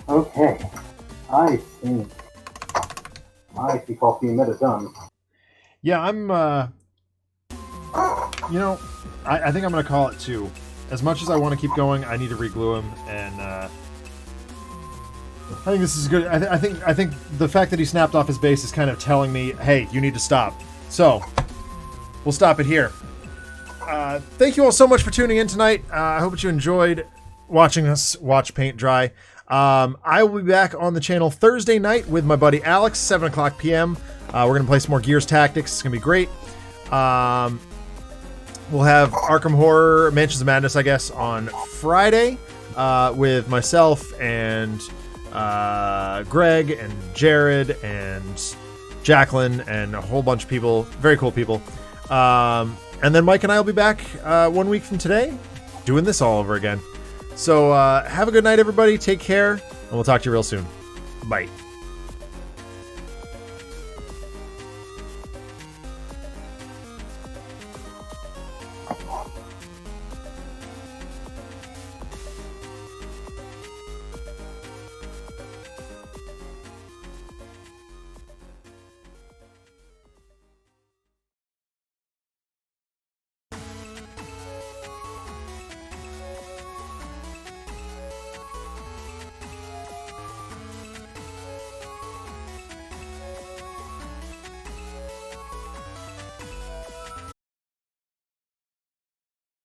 Okay, I think Coffee and Meta done. Yeah, I'm. I think I'm gonna call it 2. As much as I want to keep going, I need to reglue him, and I think this is good. I think the fact that he snapped off his base is kind of telling me, hey, you need to stop. So we'll stop it here. Thank you all so much for tuning in tonight. I hope that you enjoyed watching us watch paint dry. I will be back on the channel Thursday night with my buddy Alex, 7 o'clock p.m. We're going to play some more Gears Tactics. It's going to be great. We'll have Arkham Horror Mansions of Madness, I guess, on Friday with myself and Greg and Jared and Jacqueline and a whole bunch of people. Very cool people. And then Mike and I will be back 1 week from today doing this all over again. So have a good night, everybody. Take care, and we'll talk to you real soon. Bye.